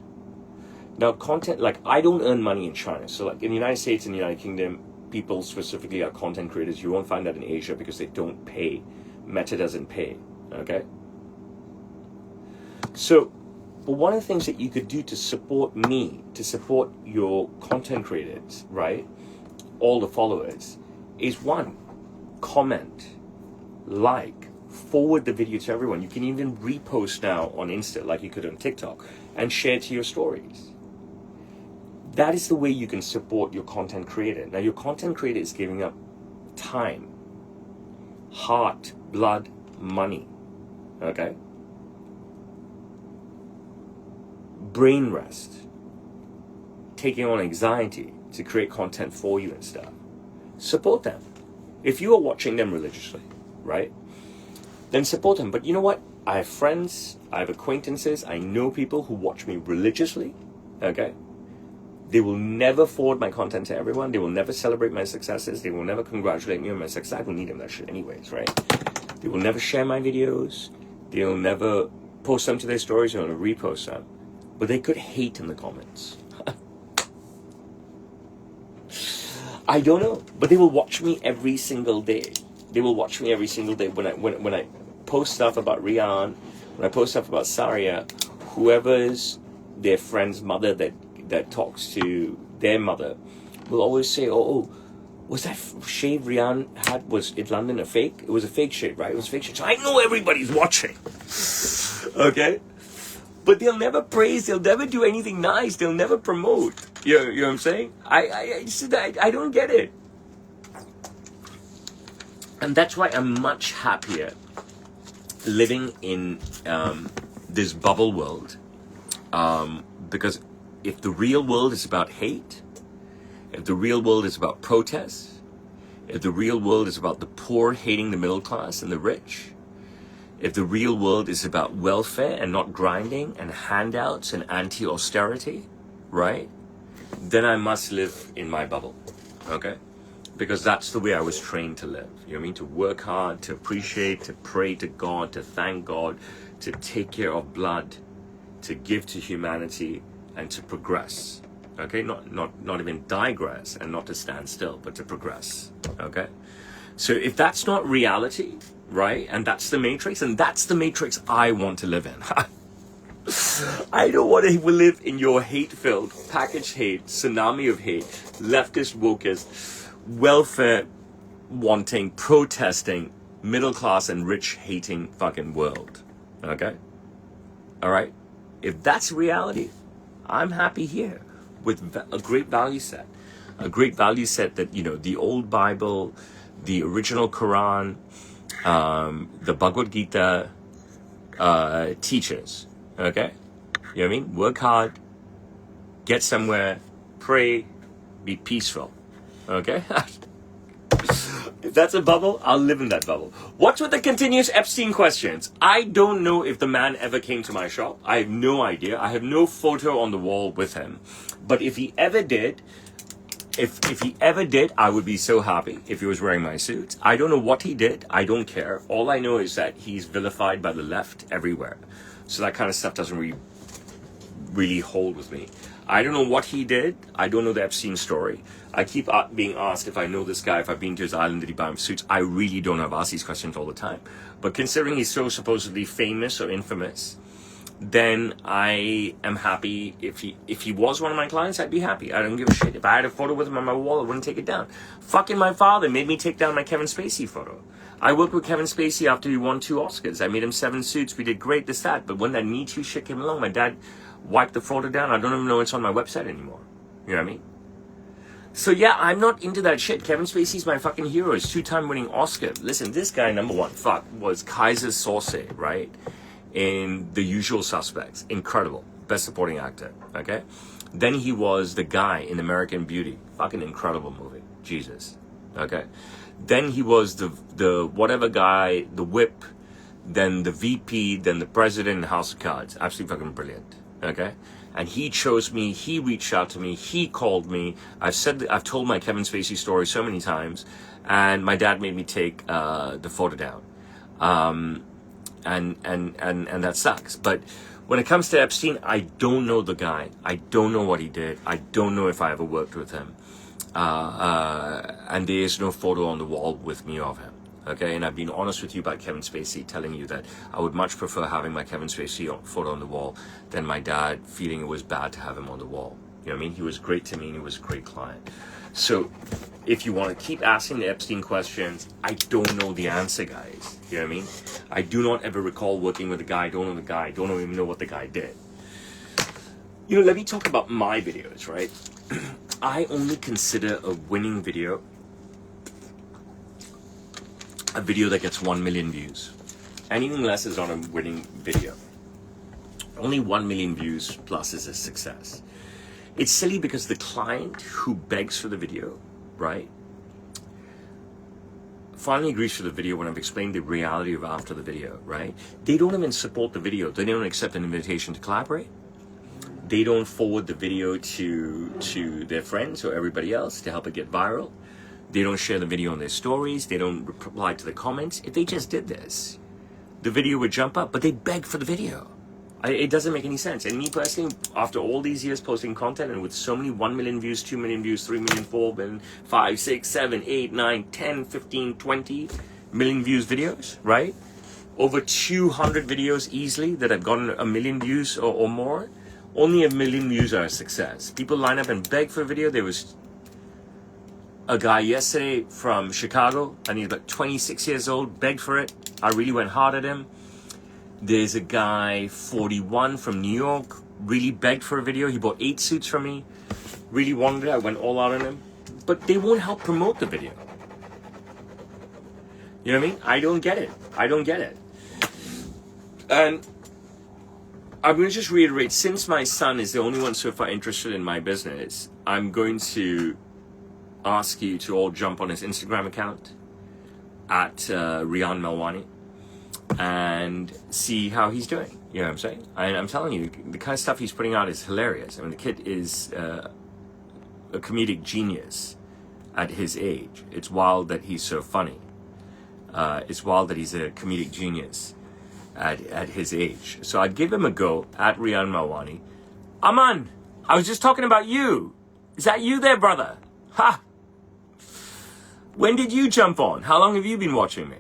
Now, content, like, I don't earn money in China. So, like, in the United States and the United Kingdom, people specifically are content creators. You won't find that in Asia because they don't pay. Meta doesn't pay, okay? So, but one of the things that you could do to support me, to support your content creators, right, all the followers, is one, comment, like, forward the video to everyone. You can even repost now on Insta like you could on TikTok and share to your stories. That is the way you can support your content creator. Now, your content creator is giving up time, heart, blood, money, okay? Brain rest, taking on anxiety to create content for you and stuff. Support them. If you are watching them religiously, right, then support them. But you know what? I have friends, I have acquaintances, I know people who watch me religiously, okay? They will never forward my content to everyone. They will never celebrate my successes. They will never congratulate me on my success. I don't need them that shit anyways, right? They will never share my videos. They'll never post them to their stories or repost them. But they could hate in the comments. I don't know. But they will watch me every single day. They will watch me every single day. When I post stuff about Rian, when I post stuff about Saria, whoever's their friend's mother that talks to their mother will always say, oh, was that shave Rian had, was in London a fake? It was a fake shave, right? It was a fake shave. So I know everybody's watching. Okay? But they'll never praise, they'll never do anything nice, they'll never promote. You know what I'm saying? I don't get it. And that's why I'm much happier living in this bubble world. Because if the real world is about hate, if the real world is about protest, if the real world is about the poor hating the middle class and the rich, if the real world is about welfare and not grinding and handouts and anti-austerity, right? Then I must live in my bubble, okay? Because that's the way I was trained to live. You know what I mean? To work hard, to appreciate, to pray to God, to thank God, to take care of blood, to give to humanity, and to progress. Okay? Not even digress and not to stand still, but to progress. Okay? So if that's not reality, right? And that's the matrix, and that's the matrix I want to live in. I don't want to live in your hate-filled, packaged hate, tsunami of hate, leftist, wokist, welfare wanting, protesting, middle class and rich hating fucking world. Okay? Alright? If that's reality, I'm happy here with a great value set. A great value set that, you know, the old Bible, the original Quran, the Bhagavad Gita teaches. Okay? You know what I mean? Work hard, get somewhere, pray, be peaceful. Okay? If that's a bubble, I'll live in that bubble. What's with the continuous Epstein questions? I don't know if the man ever came to my shop. I have no idea. I have no photo on the wall with him. But if he ever did, if he ever did, I would be so happy if he was wearing my suit. I don't know what he did. I don't care. All I know is that he's vilified by the left everywhere. So that kind of stuff doesn't really hold with me. I don't know what he did. I don't know the Epstein story. I keep being asked if I know this guy, if I've been to his island, did he buy him suits? I really don't know. I've asked these questions all the time. But considering he's so supposedly famous or infamous, then I am happy. If he was one of my clients, I'd be happy. I don't give a shit. If I had a photo with him on my wall, I wouldn't take it down. Fucking my father made me take down my Kevin Spacey photo. I worked with Kevin Spacey after he won 2 Oscars. I made him 7 suits. We did great, this, that. But when that Me Too shit came along, my dad wiped the photo down. I don't even know it's on my website anymore. You know what I mean? So yeah, I'm not into that shit. Kevin Spacey's my fucking hero. He's 2-time winning Oscar. Listen, this guy, number one, was Kaiser Soze, right? In The Usual Suspects. Incredible. Best supporting actor, okay? Then he was the guy in American Beauty. Fucking incredible movie. Jesus. Okay? Then he was the whatever guy, the whip, then the VP, then the president in House of Cards. Absolutely fucking brilliant. Okay? And he chose me, he reached out to me, he called me. I've told my Kevin Spacey story so many times, and my dad made me take the photo down. And that sucks. But when it comes to Epstein, I don't know the guy. I don't know what he did. I don't know if I ever worked with him. And there is no photo on the wall with me of him. Okay, and I've been honest with you about Kevin Spacey, telling you that I would much prefer having my Kevin Spacey photo on the wall than my dad feeling it was bad to have him on the wall. You know what I mean? He was great to me and he was a great client. So if you want to keep asking the Epstein questions, I don't know the answer, guys. You know what I mean? I do not ever recall working with a guy, don't know the guy, don't even know what the guy did. You know, let me talk about my videos, right? I only consider a winning video a video that gets 1 million views. Anything less is not a winning video. Only 1 million views plus is a success. It's silly because the client who begs for the video, right, finally agrees for the video when I've explained the reality of after the video, right? They don't even support the video. They don't accept an invitation to collaborate. They don't forward the video to their friends or everybody else to help it get viral. They don't share the video on their stories. They don't reply to the comments. If they just did this, the video would jump up, but they beg for the video. It doesn't make any sense. And me personally, after all these years posting content and with so many 1 million views, 2 million views, 3 million, 4 million, 5, 6, 7, 8, 9, 10, 15, 20 million views videos, right? Over 200 videos easily that have gotten 1 million views or more. Only 1 million views are a success. People line up and beg for a video. There was a guy yesterday from Chicago, and he's about 26 years old, begged for it. I really went hard at him. There's a guy, 41, from New York, really begged for a video. He bought 8 suits from me. Really wanted it. I went all out on him. But they won't help promote the video. You know what I mean? I don't get it. And I'm going to just reiterate, since my son is the only one so far interested in my business, I'm going to ask you to all jump on his Instagram account at Rian Melwani and see how he's doing. You know what I'm saying? And I'm telling you, the kind of stuff he's putting out is hilarious. I mean, the kid is a comedic genius at his age. It's wild that he's so funny. It's wild that he's a comedic genius at his age. So I'd give him a go at Rian Melwani. Aman, I was just talking about you. Is that you there, brother? Ha! When did you jump on? How long have you been watching me?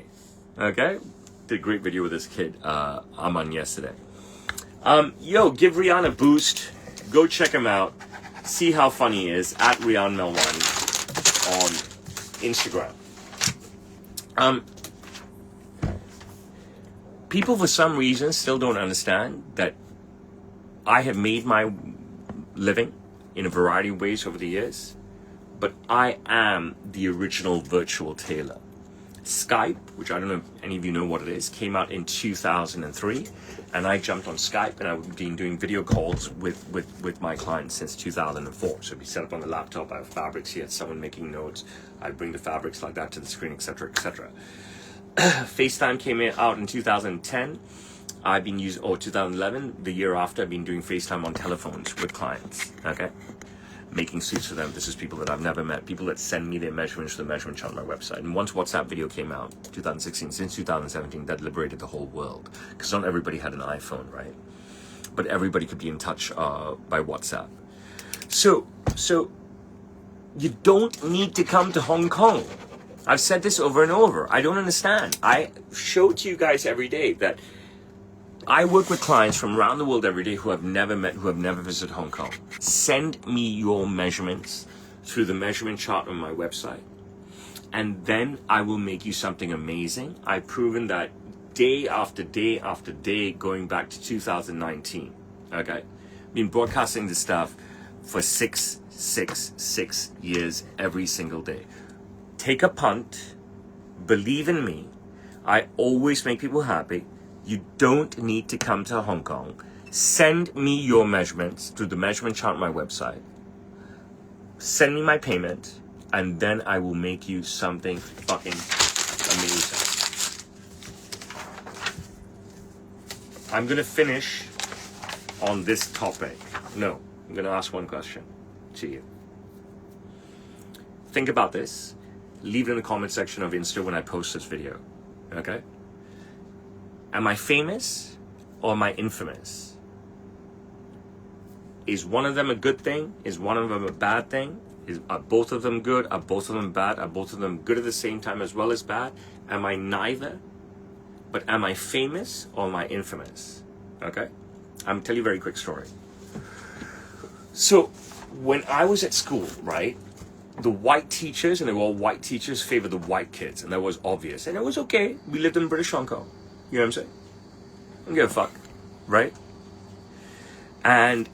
Okay? Did a great video with this kid, Aman, yesterday. Give Rian a boost. Go check him out. See how funny he is at Rian Melwani on Instagram. People, for some reason, still don't understand that I have made my living in a variety of ways over the years, but I am the original virtual tailor. Skype, which I don't know if any of you know what it is, came out in 2003, and I jumped on Skype, and I've been doing video calls with my clients since 2004. So we set up on the laptop, I have fabrics here, someone making notes, I bring the fabrics like that to the screen, etc., etc. FaceTime came out in 2010. I've been using, 2011, the year after, I've been doing FaceTime on telephones with clients, okay? Making suits for them. This is people that I've never met, people that send me their measurements to the measurement chart on my website. And once WhatsApp video came out, 2016, since 2017, that liberated the whole world. Because not everybody had an iPhone, right? But everybody could be in touch by WhatsApp. So you don't need to come to Hong Kong. I've said this over and over. I don't understand. I show to you guys every day that I work with clients from around the world every day who I've never met, who have never visited Hong Kong. Send me your measurements through the measurement chart on my website, and then I will make you something amazing. I've proven that day after day after day, going back to 2019. Okay? Been broadcasting this stuff for six years every single day. Take a punt. Believe in me. I always make people happy. You don't need to come to Hong Kong. Send me your measurements through the measurement chart on my website. Send me my payment, and then I will make you something fucking amazing. I'm going to finish on this topic. No, I'm going to ask one question to you. Think about this. Leave it in the comment section of Insta when I post this video. Okay? Am I famous or am I infamous? Is one of them a good thing? Is one of them a bad thing? Are both of them good? Are both of them bad? Are both of them good at the same time as well as bad? Am I neither? But am I famous or am I infamous? Okay? I'm going to tell you a very quick story. So, when I was at school, right, the white teachers, and they were all white teachers, favored the white kids, and that was obvious. And it was okay. We lived in British Hong Kong. You know what I'm saying? I don't give a fuck, right? And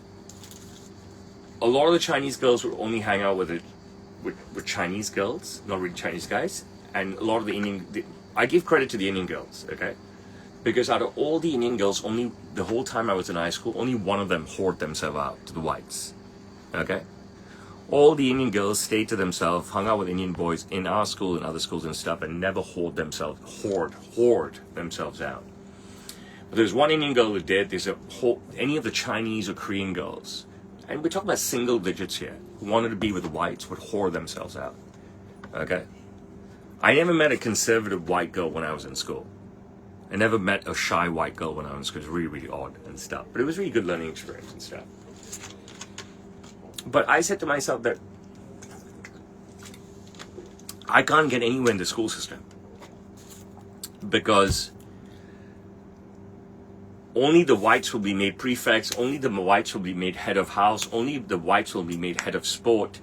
a lot of the Chinese girls would only hang out with Chinese girls, not really Chinese guys. And a lot of I give credit to the Indian girls, okay? Because out of all the Indian girls, only the whole time I was in high school, only one of them whored themselves out to the whites, okay? All the Indian girls stayed to themselves, hung out with Indian boys in our school and other schools and stuff, and never whored themselves out. But there's one Indian girl who did. There's any of the Chinese or Korean girls, and we're talking about single digits here, who wanted to be with the whites, would whore themselves out. Okay? I never met a conservative white girl when I was in school. I never met a shy white girl when I was in school. It was really, really odd and stuff. But it was a really good learning experience and stuff. But I said to myself that I can't get anywhere in the school system because only the whites will be made prefects, only the whites will be made head of house, only the whites will be made head of sport.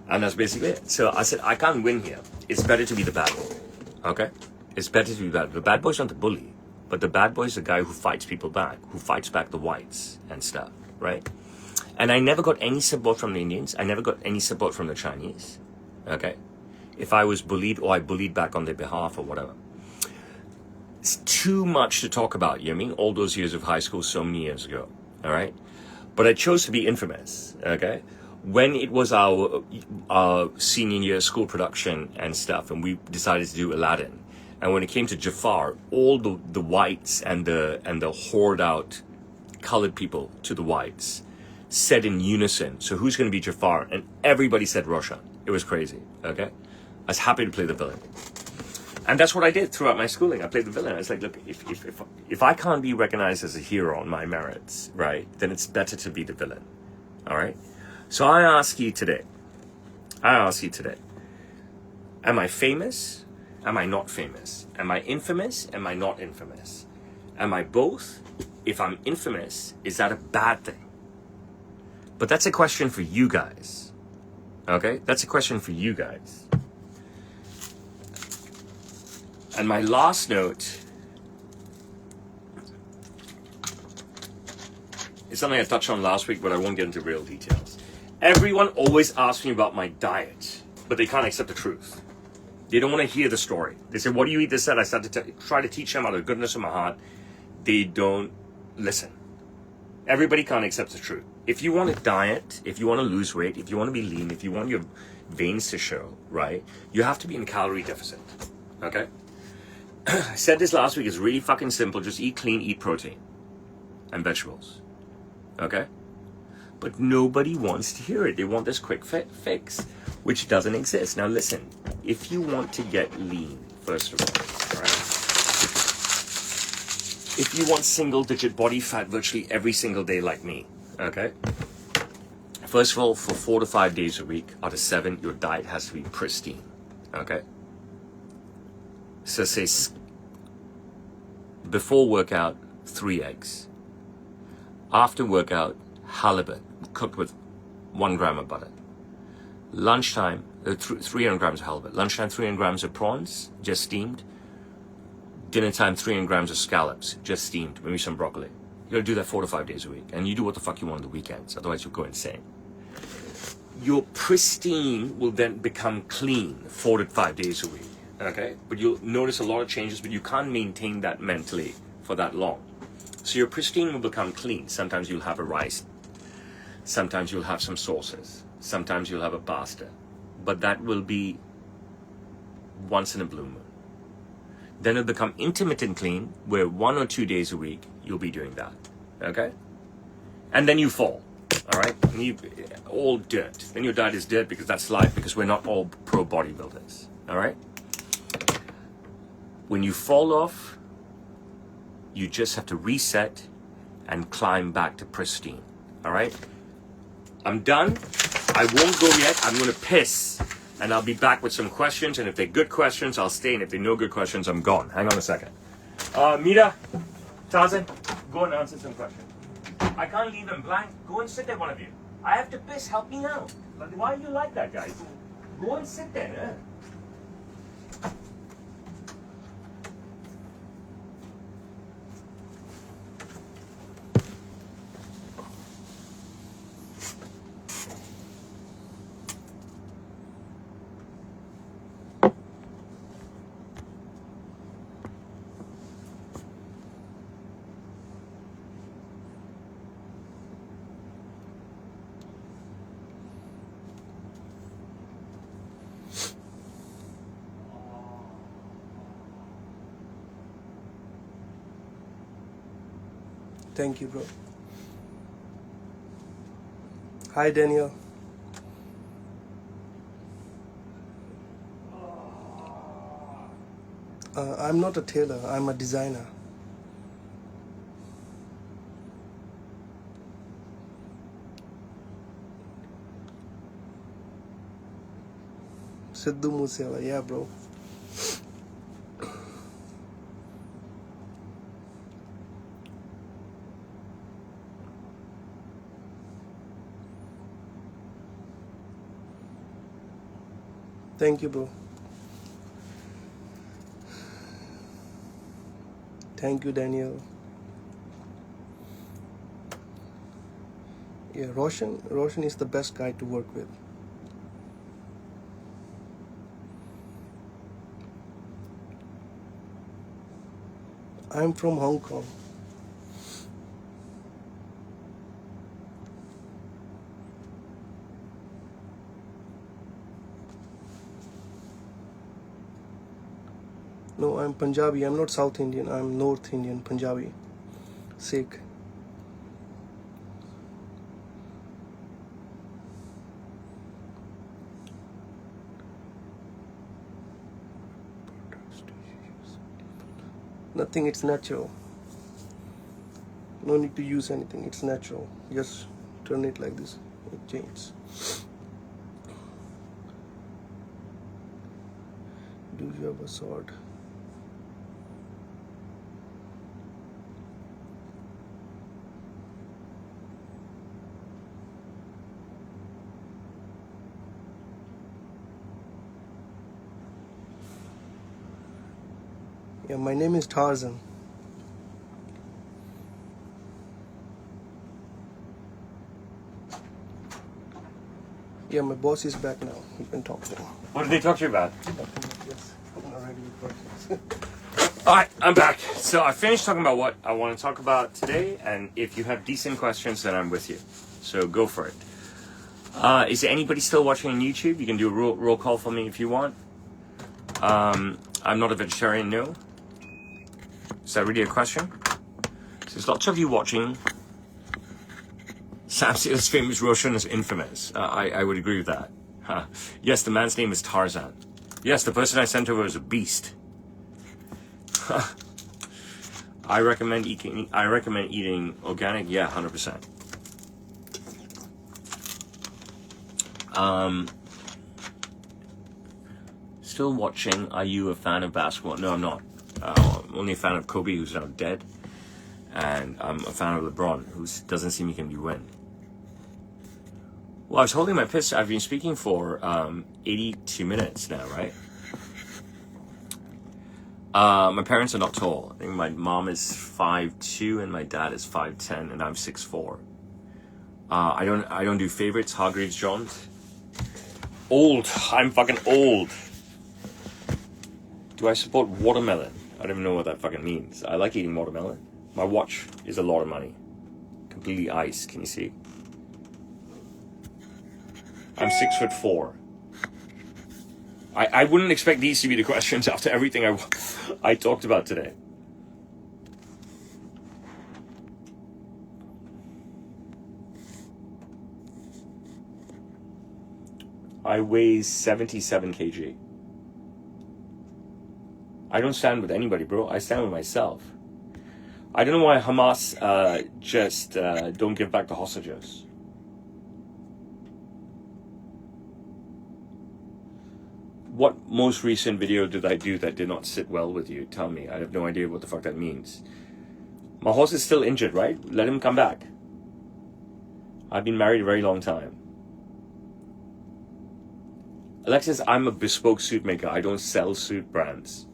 And that's basically it. So I said, I can't win here. It's better to be the bad boy. Okay? It's better to be bad. The bad boy's not the bully, but the bad boy's the guy who fights people back, who fights back the whites and stuff, right? And I never got any support from the Indians. I never got any support from the Chinese. Okay? If I was bullied or I bullied back on their behalf or whatever. It's too much to talk about, you know what I mean? All those years of high school so many years ago. All right? But I chose to be infamous. Okay? When it was our senior year school production and stuff, and we decided to do Aladdin, and when it came to Jafar, all the whites and the hoard out colored people to the whites said in unison, so who's going to be Jafar? And everybody said Roshan. It was crazy. Okay, I was happy to play the villain, and that's what I did throughout my schooling. I played the villain. I was like, look, if I can't be recognized as a hero on my merits, right, then it's better to be the villain. All right. So I ask you today, am I famous? Am I not famous? Am I infamous? Am I not infamous? Am I both? If I'm infamous, is that a bad thing? But that's a question for you guys. Okay? That's a question for you guys. And my last note is something I touched on last week, but I won't get into real details. Everyone always asks me about my diet, but they can't accept the truth. They don't want to hear the story. They say, what do you eat? This, that. I start to try to teach them out of the goodness of my heart. They don't listen. Everybody can't accept the truth. If you want a diet, if you want to lose weight, if you want to be lean, if you want your veins to show, right, you have to be in calorie deficit. Okay? I said this last week. It's really fucking simple. Just eat clean, eat protein and vegetables. Okay? But nobody wants to hear it. They want this quick fix, which doesn't exist. Now listen, if you want to get lean, first of all, right? If you want single-digit body fat virtually every single day like me, okay? First of all, for 4 to 5 days a week out of 7, your diet has to be pristine, okay? So say before workout, 3 eggs. After workout, halibut cooked with 1 gram of butter. Lunchtime, 300 grams of halibut. Lunchtime, 300 grams of prawns, just steamed. Dinner time, 300 grams of scallops, just steamed. Maybe some broccoli. You gotta do that 4 to 5 days a week. And you do what the fuck you want on the weekends. Otherwise you'll go insane. Your pristine will then become clean 4 to 5 days a week. Okay? But you'll notice a lot of changes, but you can't maintain that mentally for that long. So your pristine will become clean. Sometimes you'll have a rice. Sometimes you'll have some sauces. Sometimes you'll have a pasta. But that will be once in a blue moon. Then it'll become intermittent clean, where 1 or 2 days a week, you'll be doing that. Okay? And then you fall. All right? And you, all dirt. Then your diet is dirt because that's life, because we're not all pro bodybuilders. All right? When you fall off, you just have to reset and climb back to pristine. All right? I'm done. I won't go yet. I'm going to piss. And I'll be back with some questions. And if they're good questions, I'll stay. And if they're no good questions, I'm gone. Hang on a second. Mira, Tarzan, go and answer some questions. I can't leave them blank. Go and sit there, one of you. I have to piss. Help me now. Why are you like that, guys? Go and sit there. Eh? Thank you, bro. Hi, Daniel. I'm not a tailor. I'm a designer. Sidhu Moosewala, yeah, bro. Thank you, bro. Thank you, Daniel. Yeah, Roshan is the best guy to work with. I'm from Hong Kong. No, I'm Punjabi. I'm not South Indian. I'm North Indian, Punjabi, Sikh. Nothing, it's natural. No need to use anything, it's natural. Just turn it like this, it changes. Do you have a sword? Yeah, my name is Tarzan. Yeah, my boss is back now. You can talk to him. What did they talk to you about? Yes, I'm not ready with questions. Alright, I'm back. So I finished talking about what I want to talk about today, and if you have decent questions, then I'm with you. So go for it. Is there anybody still watching on YouTube? You can do a roll call for me if you want. I'm not a vegetarian, no. Is that really a question? So there's lots of you watching. Sam Seale's famous Roshan is infamous. I would agree with that. Yes, the man's name is Tarzan. Yes, the person I sent over is a beast. I recommend eating organic. Yeah, 100%. Still watching. Are you a fan of basketball? No, I'm not. I'm only a fan of Kobe, who's now dead, and I'm a fan of LeBron, who doesn't seem he can be win. Well, I was holding my piss. I've been speaking for 82 minutes now, right? My parents are not tall. I think my mom is 5'2" and my dad is 5'10", and I'm 6'4". I don't do favorites. Hargreaves Jones. Old. I'm fucking old. Do I support watermelon? I don't even know what that fucking means. I like eating watermelon. My watch is a lot of money. Completely iced. Can you see? I'm 6'4". I wouldn't expect these to be the questions after everything I talked about today. I weigh 77 kg. I don't stand with anybody, bro. I stand with myself. I don't know why Hamas just don't give back the hostages. What most recent video did I do that did not sit well with you? Tell me. I have no idea what the fuck that means. My horse is still injured, right? Let him come back. I've been married a very long time. Alexis, I'm a bespoke suit maker. I don't sell suit brands.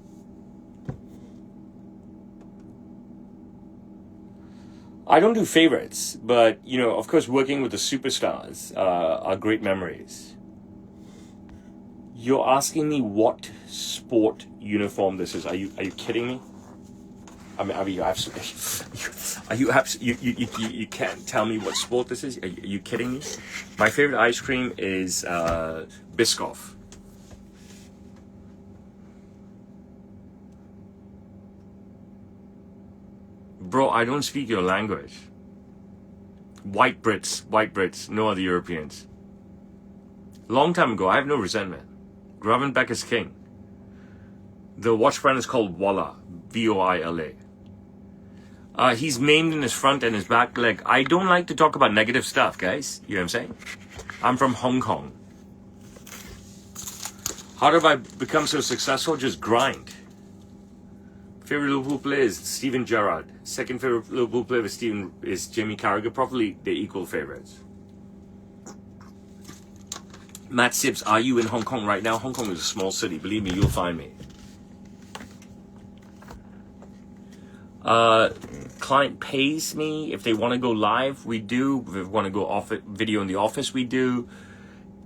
I don't do favorites, but, you know, of course, working with the superstars are great memories. You're asking me what sport uniform this is. Are you kidding me? I mean, you can't tell me what sport this is? Are you kidding me? My favorite ice cream is Biscoff. Bro, I don't speak your language. White Brits, no other Europeans. Long time ago, I have no resentment. Gravenbeck is king. The watch brand is called Voila, Voila. He's maimed in his front and his back leg. I don't like to talk about negative stuff, guys. You know what I'm saying? I'm from Hong Kong. How did I become so successful? Just grind. Favorite Liverpool player is Steven Gerrard. Second favorite Liverpool player is Jamie Carragher. Probably they're equal favorites. Matt Sibbs, are you in Hong Kong right now? Hong Kong is a small city. Believe me, you'll find me. Client pays me. If they want to go live, we do. If they want to go video in the office, we do.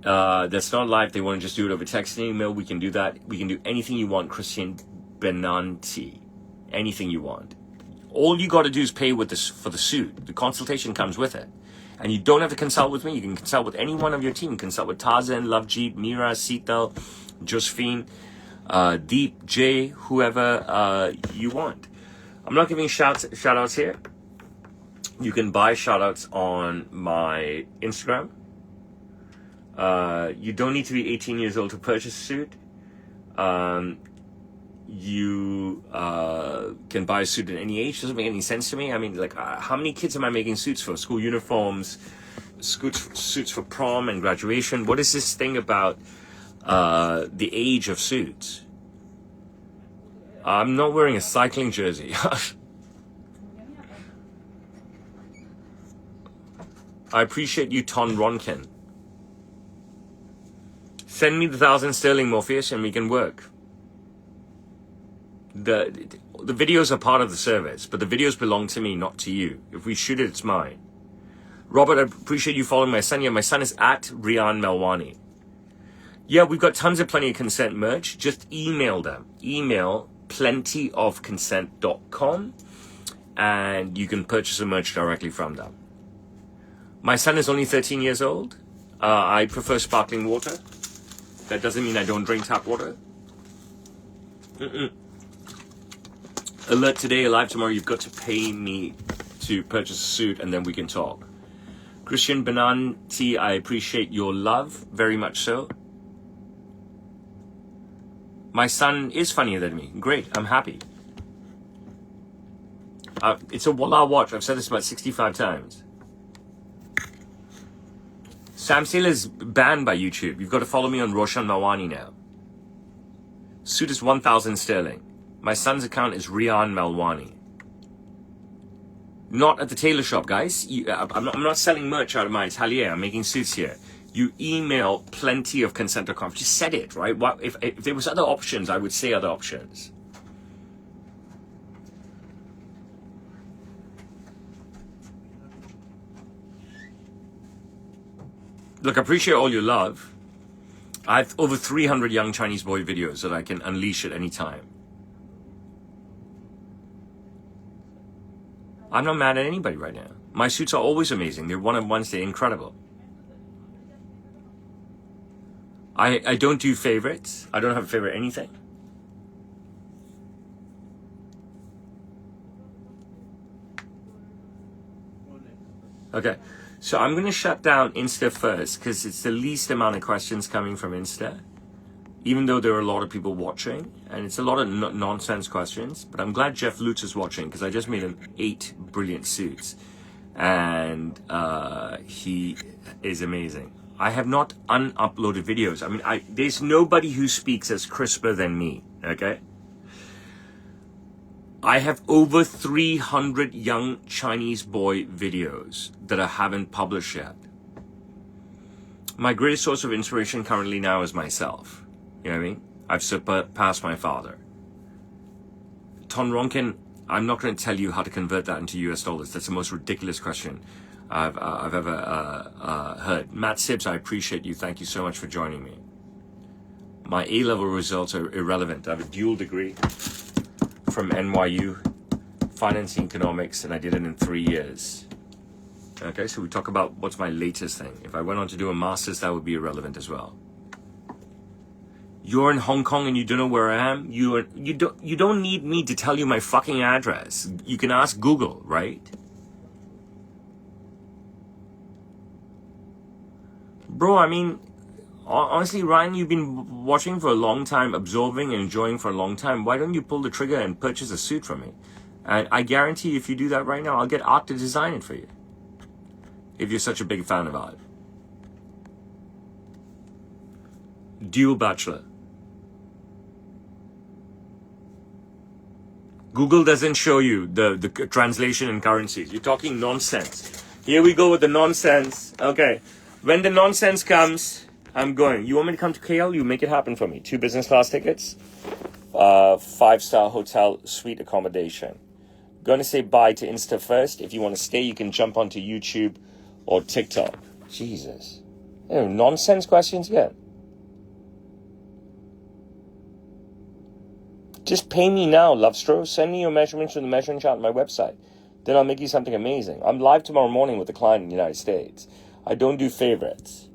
That's not live. They want to just do it over text and email. We can do that. We can do anything you want, Christian Benanti. Anything you want. All you got to do is pay with this for the suit. The consultation comes with it. And you don't have to consult with me. You can consult with any one of your team. Consult with Tarzan, Lovejeet, Mira, Seetal, Josephine, Deep, Jay, whoever you want. I'm not giving shout outs here. You can buy shout outs on my Instagram. You don't need to be 18 years old to purchase a suit. You can buy a suit at any age. Doesn't make any sense to me. I mean, like, how many kids am I making suits for? School uniforms, suits for prom and graduation. What is this thing about the age of suits? I'm not wearing a cycling jersey. I appreciate you, Ton Ronkin. Send me the 1,000 sterling, Morpheus, and we can work. The videos are part of the service, but the videos belong to me, not to you. If we shoot it, it's mine. Robert, I appreciate you following my son. Yeah, my son is at Rian Melwani. Yeah, we've got tons of Plenty of Consent merch. Just email them. Email plentyofconsent.com and you can purchase the merch directly from them. My son is only 13 years old. I prefer sparkling water. That doesn't mean I don't drink tap water. Alert today, alive tomorrow. You've got to pay me to purchase a suit and then we can talk. Christian Benanti, I appreciate your love very much so. My son is funnier than me. Great, I'm happy. It's a Wallah watch. I've said this about 65 times. Sam Sailor is banned by YouTube. You've got to follow me on Roshan Mawani now. Suit is 1,000 sterling. My son's account is Rian Melwani. Not at the tailor shop, guys. I'm not selling merch out of my atelier. I'm making suits here. You email plentyofconsent.com. Just said it, right? If there was other options, I would say other options. Look, I appreciate all your love. I have over 300 young Chinese boy videos that I can unleash at any time. I'm not mad at anybody right now. My suits are always amazing. They're one-of-ones. They're incredible. I don't do favorites. I don't have a favorite anything. Okay, so I'm going to shut down Insta first because it's the least amount of questions coming from Insta, even though there are a lot of people watching, and it's a lot of nonsense questions. But I'm glad Jeff Lutz is watching because I just made him 8 brilliant suits, and he is amazing. I have not unuploaded videos. I mean, there's nobody who speaks as crisper than me, okay? I have over 300 young Chinese boy videos that I haven't published yet. My greatest source of inspiration currently now is myself. You know what I mean? I've surpassed my father. Ton Ronkin, I'm not going to tell you how to convert that into US dollars. That's the most ridiculous question I've ever heard. Matt Sibbs, I appreciate you. Thank you so much for joining me. My A-level results are irrelevant. I have a dual degree from NYU, Finance and Economics, and I did it in 3 years. Okay, so we talk about what's my latest thing. If I went on to do a master's, that would be irrelevant as well. You're in Hong Kong and you don't know where I am? You don't need me to tell you my fucking address. You can ask Google, right? Bro, I mean, honestly, Ryan, you've been watching for a long time, absorbing and enjoying for a long time. Why don't you pull the trigger and purchase a suit from me? And I guarantee if you do that right now, I'll get art to design it for you. If you're such a big fan of art. Dual bachelor. Google doesn't show you the translation in currencies. You're talking nonsense. Here we go with the nonsense. Okay. When the nonsense comes, I'm going. You want me to come to KL? You make it happen for me. 2 business class tickets, 5-star hotel suite accommodation. Going to say bye to Insta first. If you want to stay, you can jump onto YouTube or TikTok. Jesus. Nonsense questions again. Just pay me now, Lovestro. Send me your measurements from the measuring chart on my website. Then I'll make you something amazing. I'm live tomorrow morning with a client in the United States. I don't do favorites.